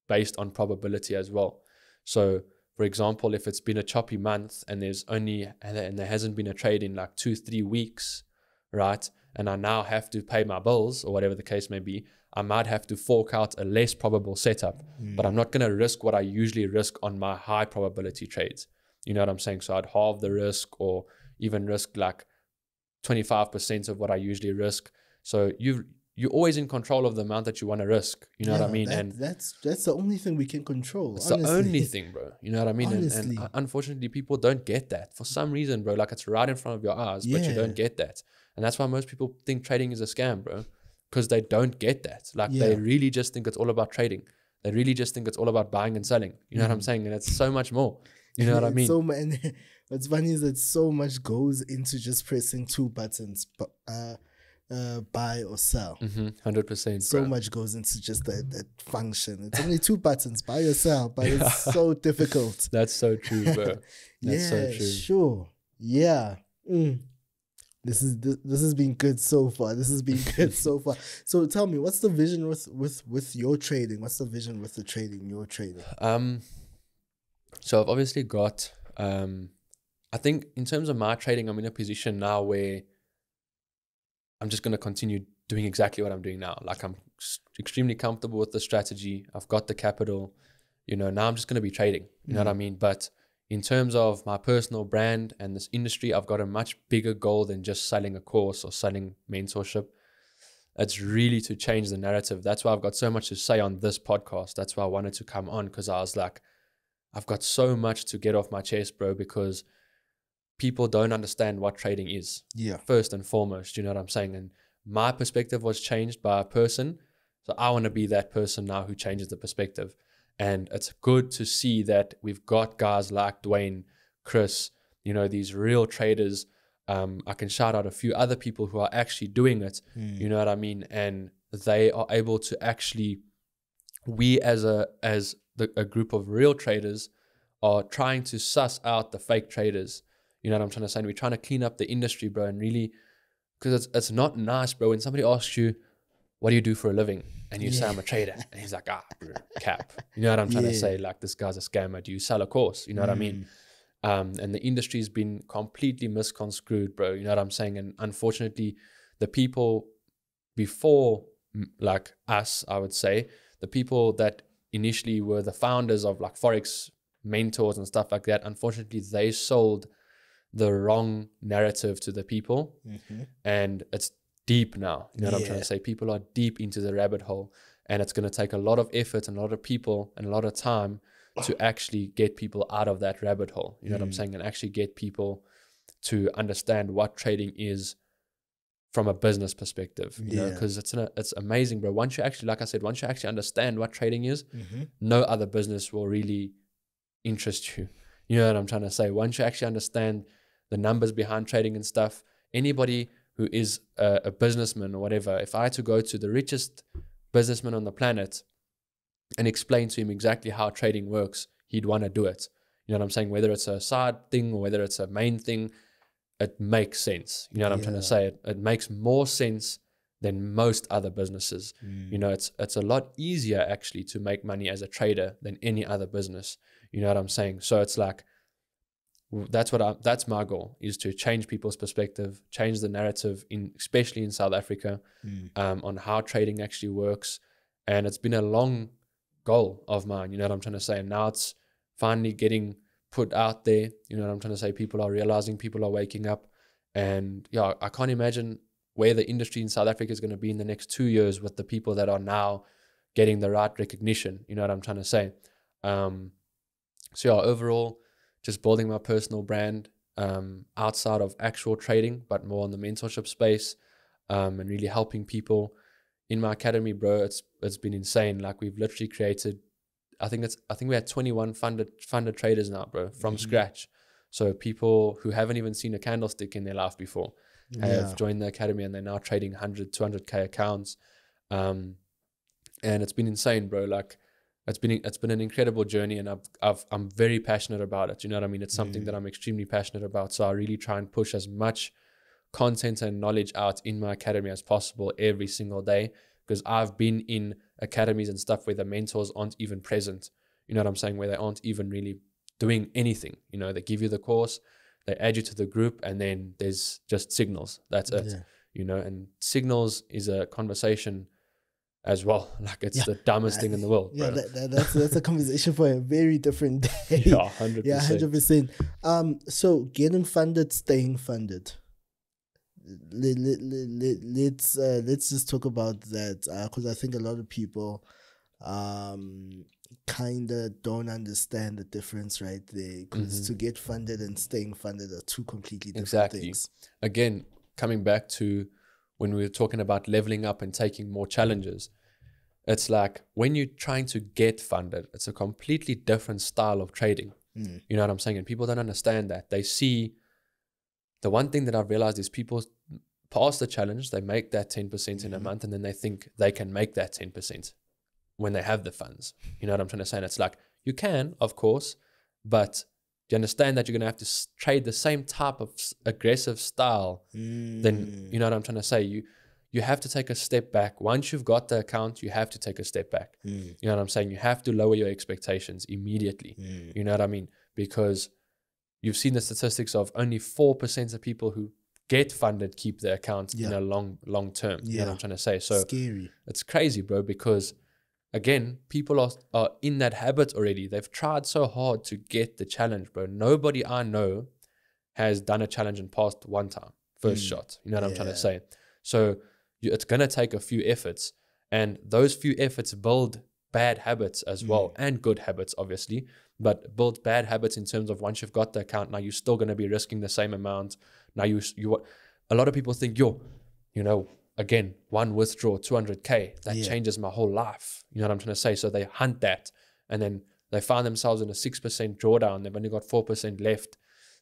based on probability as well. So for example, if it's been a choppy month and there hasn't been a trade in like 2-3 weeks, right? And I now have to pay my bills or whatever the case may be, I might have to fork out a less probable setup, but I'm not going to risk what I usually risk on my high probability trades. You know what I'm saying? So I'd halve the risk, or even risk like 25% of what I usually risk. So you're always in control of the amount that you want to risk. You know what I mean? And that's the only thing we can control. It's honestly the only thing, bro. You know what I mean? And unfortunately, people don't get that for some reason, bro. Like, it's right in front of your eyes, but you don't get that. And that's why most people think trading is a scam, bro, because they don't get that. Like, they really just think it's all about trading. They really just think it's all about buying and selling. You know what I'm saying? And it's so much more. You know what I mean? And what's funny is that so much goes into just pressing 2 buttons, but buy or sell. 100%. So much goes into just that function. It's only 2 buttons, buy or sell, but it's so difficult. That's so true, bro. That's so true. Sure. Yeah. This has been good so far. So tell me, what's the vision with your trading? What's the vision with the trading you're trading? So I've obviously got I think in terms of my trading, I'm in a position now where I'm just going to continue doing exactly what I'm doing now. Like, I'm extremely comfortable with the strategy. I've got the capital, you know, now I'm just going to be trading, you know what I mean? But in terms of my personal brand and this industry, I've got a much bigger goal than just selling a course or selling mentorship. It's really to change the narrative. That's why I've got so much to say on this podcast. That's why I wanted to come on, because I was like, I've got so much to get off my chest, bro, because people don't understand what trading is. First and foremost, you know what I'm saying? And my perspective was changed by a person. So I want to be that person now who changes the perspective. And it's good to see that we've got guys like Dwayne, Chris, you know, these real traders. I can shout out a few other people who are actually doing it, you know what I mean? And they are able to actually, we as a group of real traders are trying to suss out the fake traders. You know what I'm trying to say? And we're trying to clean up the industry, bro, and really, because it's not nice, bro, when somebody asks you, what do you do for a living? And you say, I'm a trader. And he's like, bro, cap. You know what I'm trying to say? Like, this guy's a scammer. Do you sell a course? You know what I mean? And the industry's been completely misconstrued, bro. You know what I'm saying? And unfortunately, the people before, like us, I would say, the people that initially were the founders of like Forex mentors and stuff like that, unfortunately, they sold the wrong narrative to the people. And it's deep now. You know what I'm trying to say? People are deep into the rabbit hole, and it's going to take a lot of effort and a lot of people and a lot of time to actually get people out of that rabbit hole. You know what I'm saying? And actually get people to understand what trading is from a business perspective, you know, because it's amazing, bro. Once you actually, like I said, once you actually understand what trading is, no other business will really interest you. You know what I'm trying to say? Once you actually understand the numbers behind trading and stuff, anybody who is a businessman or whatever, if I had to go to the richest businessman on the planet and explain to him exactly how trading works, he'd want to do it. You know what I'm saying? Whether it's a side thing or whether it's a main thing, it makes sense. You know what I'm trying to say? It makes more sense than most other businesses. You know, it's a lot easier actually to make money as a trader than any other business. You know what I'm saying? So it's like, that's my goal, is to change people's perspective, change the narrative, especially in South Africa, on how trading actually works. And it's been a long goal of mine, you know what I'm trying to say? And now it's finally getting put out there. You know what I'm trying to say? People are realizing, people are waking up. And yeah, I can't imagine where the industry in South Africa is going to be in the next 2 years with the people that are now getting the right recognition. You know what I'm trying to say? So yeah, overall, just building my personal brand outside of actual trading, but more on the mentorship space, and really helping people. In my academy, bro, it's been insane. Like, we've literally created, I think we had 21 funded traders now, bro, from scratch. So people who haven't even seen a candlestick in their life before have joined the academy, and they're now trading 100, 200K accounts. And it's been insane, bro. Like, it's been an incredible journey, and I'm very passionate about it. You know what I mean? It's something that I'm extremely passionate about. So I really try and push as much content and knowledge out in my academy as possible every single day, because I've been in academies and stuff where the mentors aren't even present. You know what I'm saying? Where they aren't even really doing anything. You know, they give you the course, they add you to the group, and then there's just signals. That's it. You know, and signals is a conversation as well. Like, it's the dumbest thing in the world, bro. That's a conversation for a very different day. 100%. 100%. So getting funded, staying funded. Let's just talk about that, because I think a lot of people kind of don't understand the difference right there, because to get funded and staying funded are two completely different things. Again, coming back to when we were talking about leveling up and taking more challenges, it's like when you're trying to get funded, it's a completely different style of trading. You know what I'm saying? And people don't understand that. They see, the one thing that I've realized is people pass the challenge, they make that 10% in a month, and then they think they can make that 10% when they have the funds. You know what I'm trying to say? And it's like, you can, of course, but you understand that you're going to have to trade the same type of aggressive style. Then, you know what I'm trying to say? You have to take a step back. Once you've got the account, you have to take a step back. You know what I'm saying? You have to lower your expectations immediately. You know what I mean? Because you've seen the statistics of only 4% of people who get funded keep their account in a long term. You know what I'm trying to say? So scary. It's crazy, bro, because again, people are in that habit already. They've tried so hard to get the challenge, bro. Nobody I know has done a challenge and passed one time, first shot. You know what I'm trying to say? So it's going to take a few efforts, and those few efforts build bad habits as well, and good habits, obviously, but build bad habits in terms of once you've got the account, now you're still going to be risking the same amount. Now a lot of people think, you know, again, one withdrawal, 200K, that changes my whole life. You know what I'm trying to say? So they hunt that, and then they find themselves in a 6% drawdown. They've only got 4% left.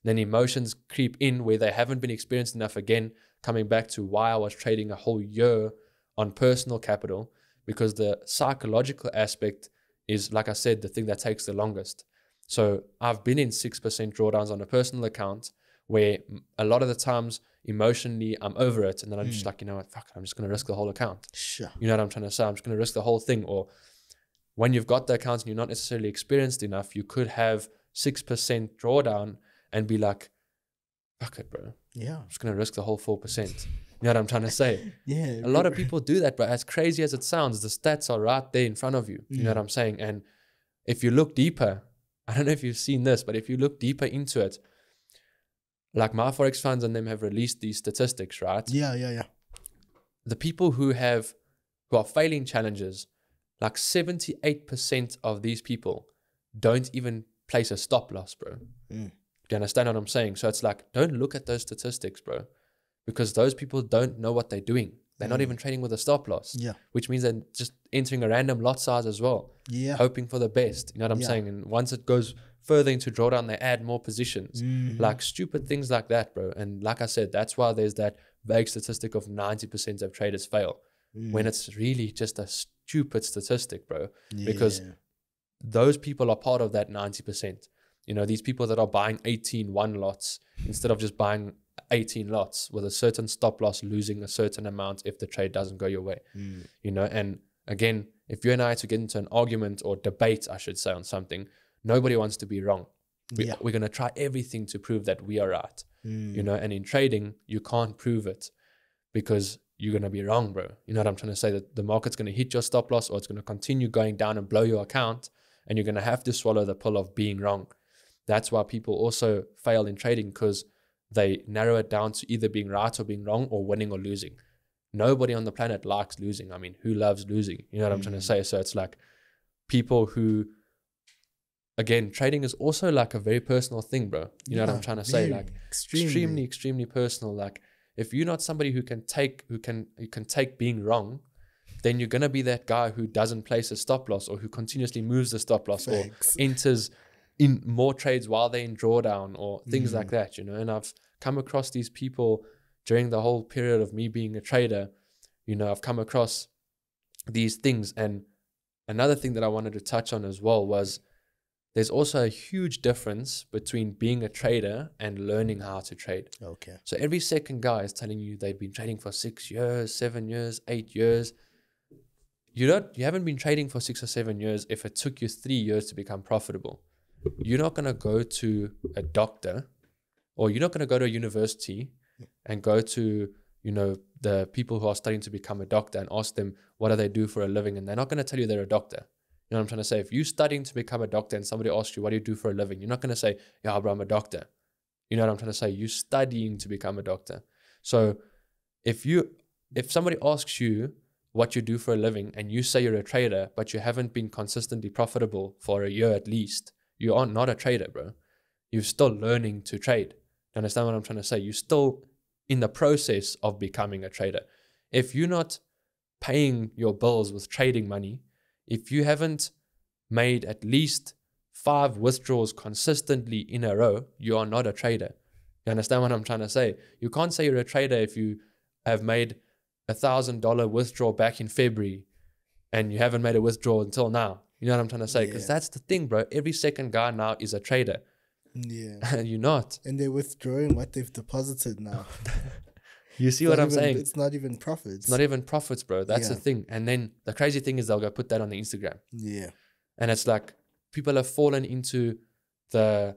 Then emotions creep in where they haven't been experienced enough again, coming back to why I was trading a whole year on personal capital, because the psychological aspect is, like I said, the thing that takes the longest. So I've been in 6% drawdowns on a personal account where a lot of the times emotionally I'm over it, and then I'm just like, you know what, fuck it, I'm just going to risk the whole account. Sure. You know what I'm trying to say? I'm just going to risk the whole thing. Or when you've got the accounts and you're not necessarily experienced enough, you could have 6% drawdown and be like, fuck it, bro. Yeah. I'm just going to risk the whole 4%. You know what I'm trying to say? Yeah. A lot of people do that, but as crazy as it sounds, the stats are right there in front of you. You know what I'm saying? And if you look deeper, I don't know if you've seen this, but if you look deeper into it, like my Forex funds and them have released these statistics, right? Yeah. The people who are failing challenges, like 78% of these people don't even place a stop loss, bro. Do you understand what I'm saying? So it's like, don't look at those statistics, bro, because those people don't know what they're doing. They're not even trading with a stop loss, which means they're just entering a random lot size as well, hoping for the best. You know what I'm saying? And once it goes further into drawdown, they add more positions, like stupid things like that, bro. And like I said, that's why there's that vague statistic of 90% of traders fail, when it's really just a stupid statistic, bro, because those people are part of that 90%. You know, these people that are buying 18 one lots instead of just buying 18 lots with a certain stop loss, losing a certain amount if the trade doesn't go your way. You know, and again, if you and I to get into an argument or debate, I should say, on something, nobody wants to be wrong. We're going to try everything to prove that we are right. You know, and in trading, you can't prove it because you're going to be wrong, bro. You know what I'm trying to say? That the market's going to hit your stop loss, or it's going to continue going down and blow your account, and you're going to have to swallow the pill of being wrong. That's why people also fail in trading, because they narrow it down to either being right or being wrong, or winning or losing. Nobody on the planet likes losing. I mean, who loves losing? You know what I'm trying to say? So it's like people who, again, trading is also like a very personal thing, bro. You know what I'm trying to say? Like extremely personal. Like if you're not somebody who can take being wrong, then you're gonna be that guy who doesn't place a stop loss, or who continuously moves the stop loss, or enters in more trades while they're in drawdown, or things like that, you know. And I've come across these people during the whole period of me being a trader. You know, I've come across these things. And another thing that I wanted to touch on as well was there's also a huge difference between being a trader and learning how to trade. Okay. So every second guy is telling you they've been trading for 6 years, 7 years, 8 years. You haven't been trading for 6 or 7 years if it took you 3 years to become profitable. You're not going to go to a doctor, or you're not going to go to a university and go to, you know, the people who are studying to become a doctor and ask them what do they do for a living, and they're not going to tell you they're a doctor. You know what I'm trying to say? If you're studying to become a doctor and somebody asks you what do you do for a living, you're not going to say, yeah, bro, I'm a doctor. You know what I'm trying to say? You're studying to become a doctor. So if somebody asks you what you do for a living and you say you're a trader, but you haven't been consistently profitable for a year at least, you are not a trader, bro. You're still learning to trade. You understand what I'm trying to say? You're still in the process of becoming a trader. If you're not paying your bills with trading money, if you haven't made at least 5 withdrawals consistently in a row, you are not a trader. You understand what I'm trying to say? You can't say you're a trader if you have made $1,000 withdrawal back in February and you haven't made a withdrawal until now. You know what I'm trying to say? Because that's the thing, bro. Every second guy now is a trader. Yeah. You're not. And they're withdrawing what they've deposited now. You see what I'm saying? It's not even profits. It's not even profits, bro. That's the thing. And then the crazy thing is they'll go put that on the Instagram. Yeah. And it's like people have fallen into the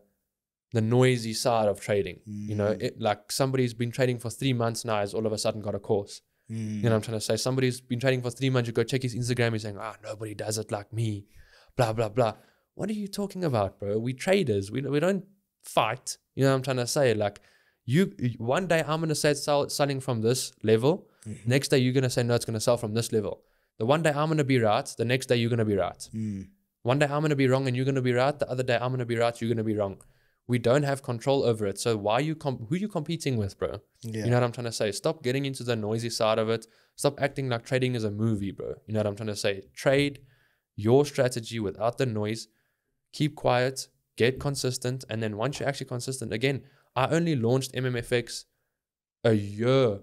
noisy side of trading. You know, like somebody's been trading for 3 months now has all of a sudden got a course. You know what I'm trying to say? Somebody's been trading for 3 months, you go check his Instagram, he's saying, nobody does it like me, blah, blah, blah. What are you talking about, bro? We traders, we don't fight. You know what I'm trying to say? Like, one day I'm going to say it's selling from this level. Next day you're going to say, no, it's going to sell from this level. The one day I'm going to be right, the next day you're going to be right. One day I'm going to be wrong and you're going to be right. The other day I'm going to be right, you're going to be wrong. We don't have control over it. So who are you competing with, bro? Yeah. You know what I'm trying to say? Stop getting into the noisy side of it. Stop acting like trading is a movie, bro. You know what I'm trying to say? Trade your strategy without the noise. Keep quiet. get consistent. And then once you're actually consistent, again, I only launched MMFX a year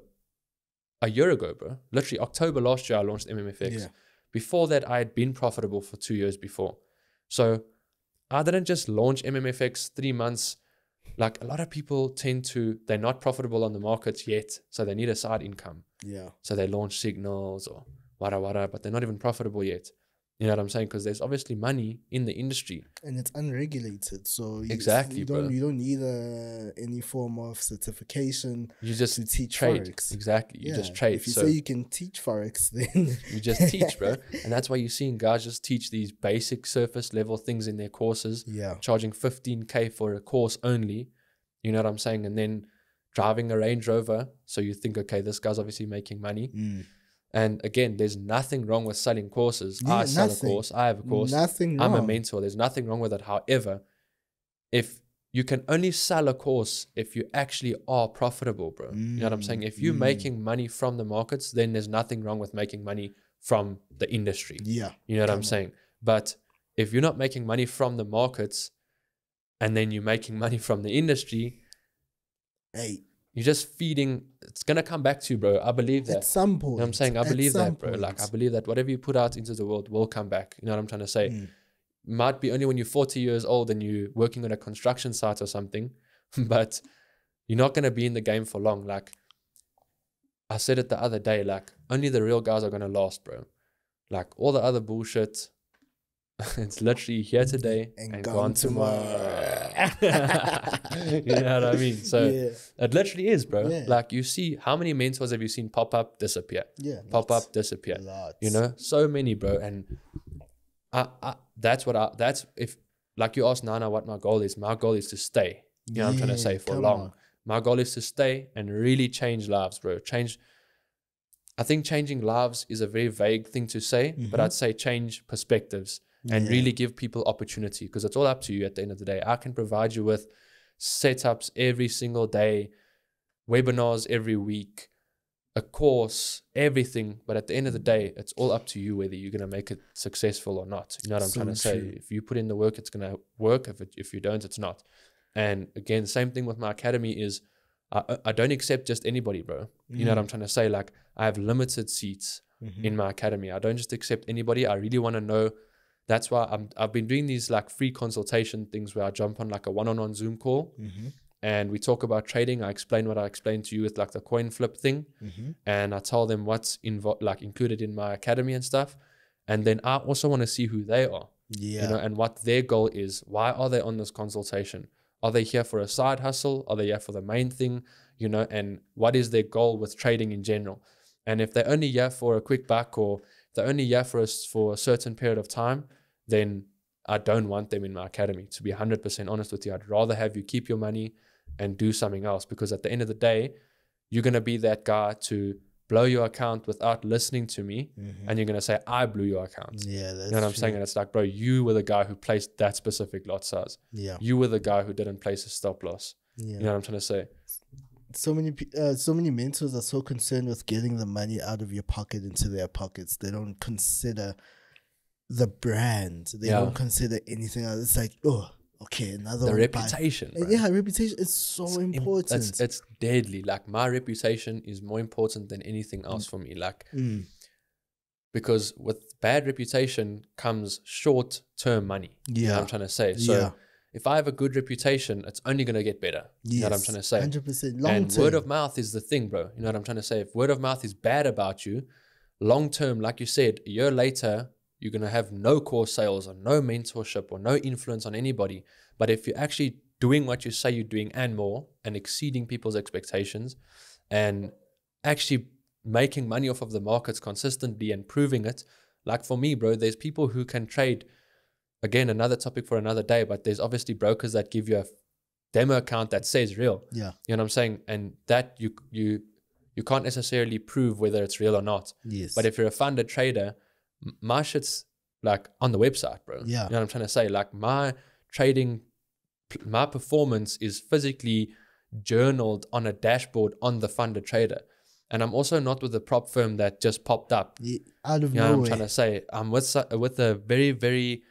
ago, bro. Literally October last year, I launched MMFX. Yeah. Before that, I had been profitable for 2 years before. So I didn't just launch MMFX 3 months. Like a lot of people they're not profitable on the markets yet. So they need a side income. Yeah. So they launch signals or wada, but they're not even profitable yet. You know what I'm saying? Because there's obviously money in the industry. And it's unregulated. So you don't need any form of certification. You just to teach trade. Forex. Exactly. You just trade. If you say you can teach Forex, then you just teach, bro. And that's why you're seeing guys just teach these basic surface level things in their courses. Yeah. Charging 15K for a course only. You know what I'm saying? And then driving a Range Rover. So you think, okay, this guy's obviously making money. And again, there's nothing wrong with selling courses. I sell a course. I have a course. Nothing wrong. I'm a mentor. There's nothing wrong with it. However, if you can only sell a course if you actually are profitable, bro. You know what I'm saying? If you're making money from the markets, then there's nothing wrong with making money from the industry. Yeah. You know what I'm saying? But if you're not making money from the markets and then you're making money from the industry, hey, you're just feeding, it's going to come back to you, bro. I believe that. At some point. You know what I'm saying? I believe that, bro. Point. Like, I believe that whatever you put out into the world will come back. You know what I'm trying to say? Might be only when you're 40 years old and you're working on a construction site or something, but you're not going to be in the game for long. Like, I said it the other day, like, only the real guys are going to last, bro. Like, all the other bullshit, it's literally here today and gone tomorrow. You know what I mean? So it literally is, bro. Yeah. Like, you see, how many mentors have you seen pop up, disappear? Yeah. Pop up, disappear. Lots. You know, so many, bro. And that's if, like you asked Nana what my goal is to stay. You know what I'm trying to say, for long. My goal is to stay and really change lives, bro. I think changing lives is a very vague thing to say, but I'd say change perspectives and really give people opportunity, because it's all up to you at the end of the day. I can provide you with setups every single day, webinars every week, a course, everything. But at the end of the day, it's all up to you whether you're going to make it successful or not. You know what I'm trying to say? If you put in the work, it's going to work. If you don't, it's not. And again, same thing with my academy is I don't accept just anybody, bro. You know what I'm trying to say? Like, I have limited seats in my academy. I don't just accept anybody. I really want to know. That's why I've been doing these like free consultation things where I jump on like a one-on-one Zoom call and we talk about trading. I explain what I explained to you with like the coin flip thing, and I tell them what's included in my academy and stuff. And then I also want to see who they are, you know, and what their goal is. Why are they on this consultation? Are they here for a side hustle? Are they here for the main thing? You know, and what is their goal with trading in general? And if they're only here for a quick buck, or they're only here for a certain period of time, then I don't want them in my academy. To be 100% honest with you, I'd rather have you keep your money and do something else, because at the end of the day, you're going to be that guy to blow your account without listening to me, and you're going to say, I blew your account. Yeah, that's you know what I'm saying? And it's like, bro, you were the guy who placed that specific lot size. Yeah. You were the guy who didn't place a stop loss. Yeah. You know what I'm trying to say? So many mentors are so concerned with getting the money out of your pocket into their pockets. They don't consider the brand. They don't consider anything else. It's like, oh, okay, another the one. reputation. Yeah, reputation is so important. It's deadly. Like, my reputation is more important than anything else for me. Like, because with bad reputation comes short-term money. Yeah. You know what I'm trying to say? So if I have a good reputation, it's only going to get better. You know what I'm trying to say? 100%. And word of mouth is the thing, bro. You know what I'm trying to say? If word of mouth is bad about you, long-term, like you said, a year later, you're going to have no course sales or no mentorship or no influence on anybody. But if you're actually doing what you say you're doing and more, and exceeding people's expectations, and actually making money off of the markets consistently and proving it, like for me, bro, there's people who can trade. Again, another topic for another day, but there's obviously brokers that give you a demo account that says real. Yeah. You know what I'm saying? And that you can't necessarily prove whether it's real or not. Yes. But if you're a funded trader, my shit's like on the website, bro. Yeah. You know what I'm trying to say? Like, my trading, my performance is physically journaled on a dashboard on the funded trader. And I'm also not with a prop firm that just popped up. Out of you know nowhere. what I'm trying to say? I'm with a very, very,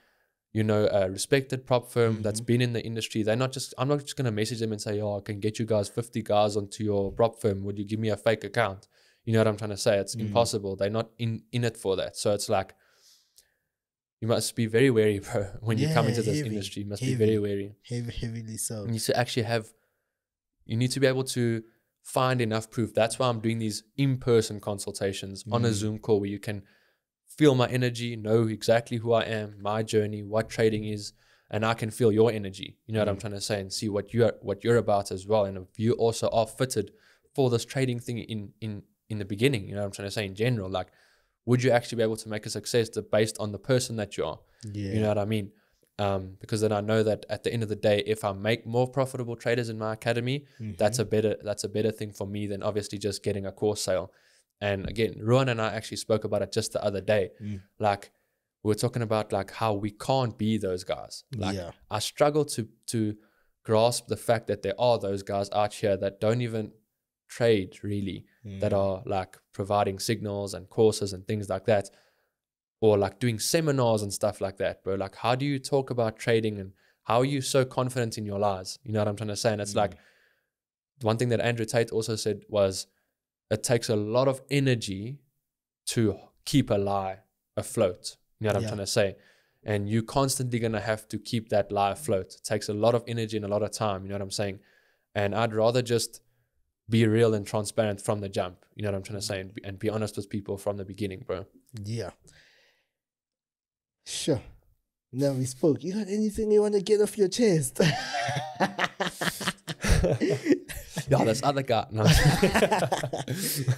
you know, a respected prop firm that's been in the industry. I'm not just going to message them and say, oh, I can get you guys 50 guys onto your prop firm. Would you give me a fake account? You know what I'm trying to say? It's impossible. They're not in it for that. So it's like, you must be very wary, bro, when you come into this industry. You must be very wary. Heavily so. You need to actually you need to be able to find enough proof. That's why I'm doing these in-person consultations on a Zoom call where you can feel my energy, know exactly who I am, my journey, what trading is, and I can feel your energy. You know what I'm trying to say, and see what you're about as well. And if you also are fitted for this trading thing in the beginning, you know what I'm trying to say in general, like, would you actually be able to make a success based on the person that you are? Yeah. You know what I mean? Because then I know that at the end of the day, if I make more profitable traders in my academy, that's a better thing for me than obviously just getting a course sale. And again, Ruan and I actually spoke about it just the other day. Like, we were talking about like how we can't be those guys. Like, I struggle to grasp the fact that there are those guys out here that don't even trade really, that are like providing signals and courses and things like that, or like doing seminars and stuff like that, bro. Like, how do you talk about trading, and how are you so confident in your lies? You know what I'm trying to say? And it's like, one thing that Andrew Tate also said was, it takes a lot of energy to keep a lie afloat. You know what I'm trying to say? And you're constantly going to have to keep that lie afloat. It takes a lot of energy and a lot of time. You know what I'm saying? And I'd rather just be real and transparent from the jump. You know what I'm trying to say? And be honest with people from the beginning, bro. Yeah. Sure. Now we spoke. You got anything you want to get off your chest? Yeah, this other guy. No.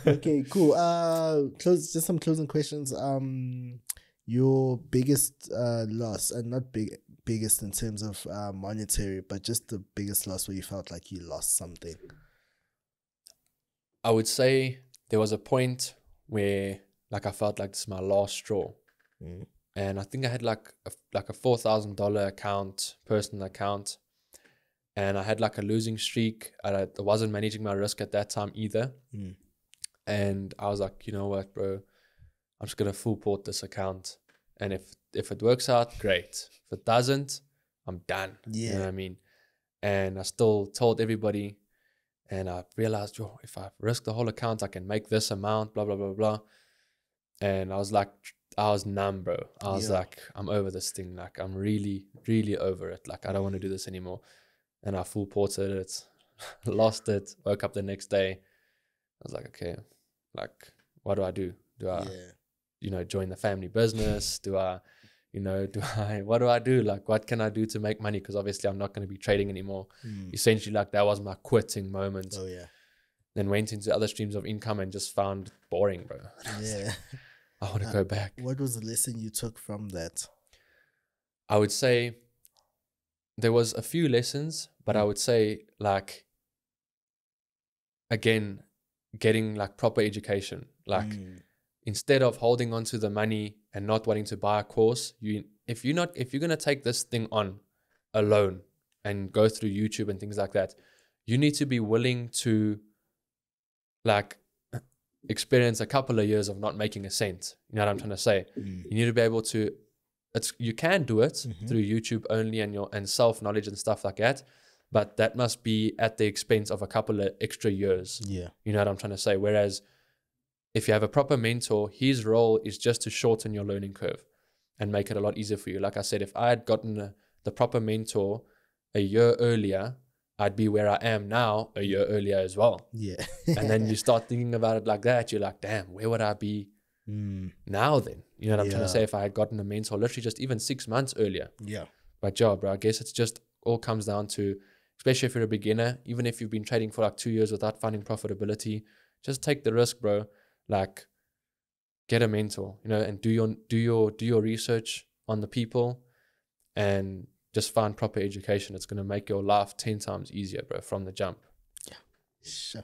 Okay, cool. Just some closing questions. Your biggest loss, and not biggest in terms of monetary, but just the biggest loss where you felt like you lost something. I would say there was a point where like I felt like this is my last straw. And I think I had like a $4,000 personal account, and I had like a losing streak. I wasn't managing my risk at that time either. And I was like, you know what, bro, I'm just gonna full port this account, and if it works out, great. If it doesn't, I'm done. You know what I mean? And I still told everybody, and I realized, yo, if I risk the whole account, I can make this amount, blah blah blah blah. And I was like, I was numb, bro. I was like, I'm over this thing. Like, I'm really, really over it. Like, I don't want to do this anymore. And I full ported it, lost it, woke up the next day. I was like, okay, like, what do I do? Do I, you know, join the family business? Do I, what do I do? Like, what can I do to make money? Because obviously I'm not going to be trading anymore. Essentially, like, that was my quitting moment. Then went into other streams of income and just found it boring, bro. I want to go back. What was the lesson you took from that? I would say there was a few lessons, but I would say, like, again, getting like proper education. Like, instead of holding on to the money and not wanting to buy a course, if you're going to take this thing on alone and go through YouTube and things like that, you need to be willing to like experience a couple of years of not making a cent. You know what I'm trying to say? You need to be able to, you can do it through YouTube only and self-knowledge and stuff like that, but that must be at the expense of a couple of extra years. You know what I'm trying to say? Whereas if you have a proper mentor, his role is just to shorten your learning curve and make it a lot easier for you. Like I said, if I had gotten the proper mentor a year earlier, I'd be where I am now a year earlier as well. And then you start thinking about it like that. You're like, damn, where would I be now then? You know what I'm trying to say? If I had gotten a mentor literally just even 6 months earlier. But yeah, bro, I guess it's just all comes down to, especially if you're a beginner, even if you've been trading for like 2 years without finding profitability, just take the risk, bro. Like, get a mentor, you know, and do your research on the people, and just find proper education. It's going to make your life 10 times easier, bro, from the jump. Sure.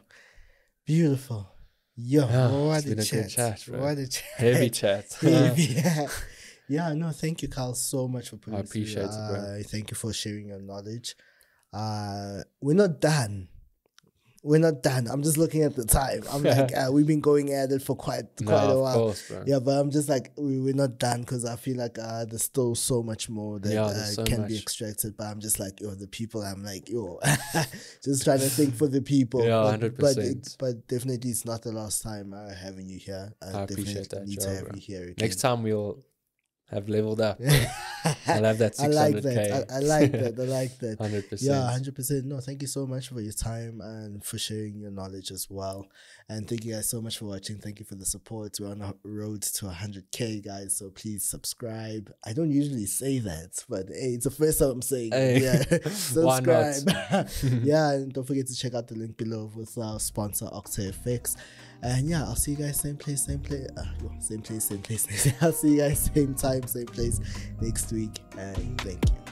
Beautiful. Yo, what a chat, bro. What a chat. Heavy chat. No, thank you, Carl, so much for putting I appreciate it, bro. Thank you for sharing your knowledge. We're not done. we're not done. I'm just looking at the time. I'm like, we've been going at it for quite a while. Of course, bro. Yeah, but I'm just like, we're not done because I feel like there's still so much more that can be extracted. But I'm just like, the people. I'm like, just trying to think for the people. Yeah, 100%. But definitely, it's not the last time having you here. I appreciate that, need to have you here again. Next time we'll have leveled up. I'll have that 600K. I like that. 100%. Yeah, 100%. No, thank you so much for your time and for sharing your knowledge as well. And thank you guys so much for watching. Thank you for the support. We're on a road to 100K, guys. So please subscribe. I don't usually say that, but hey, it's the first time I'm saying it. Yeah, subscribe. Yeah, and don't forget to check out the link below with our sponsor, FX. And yeah, I'll see you guys same place. I'll see you guys same time, same place next week. And thank you.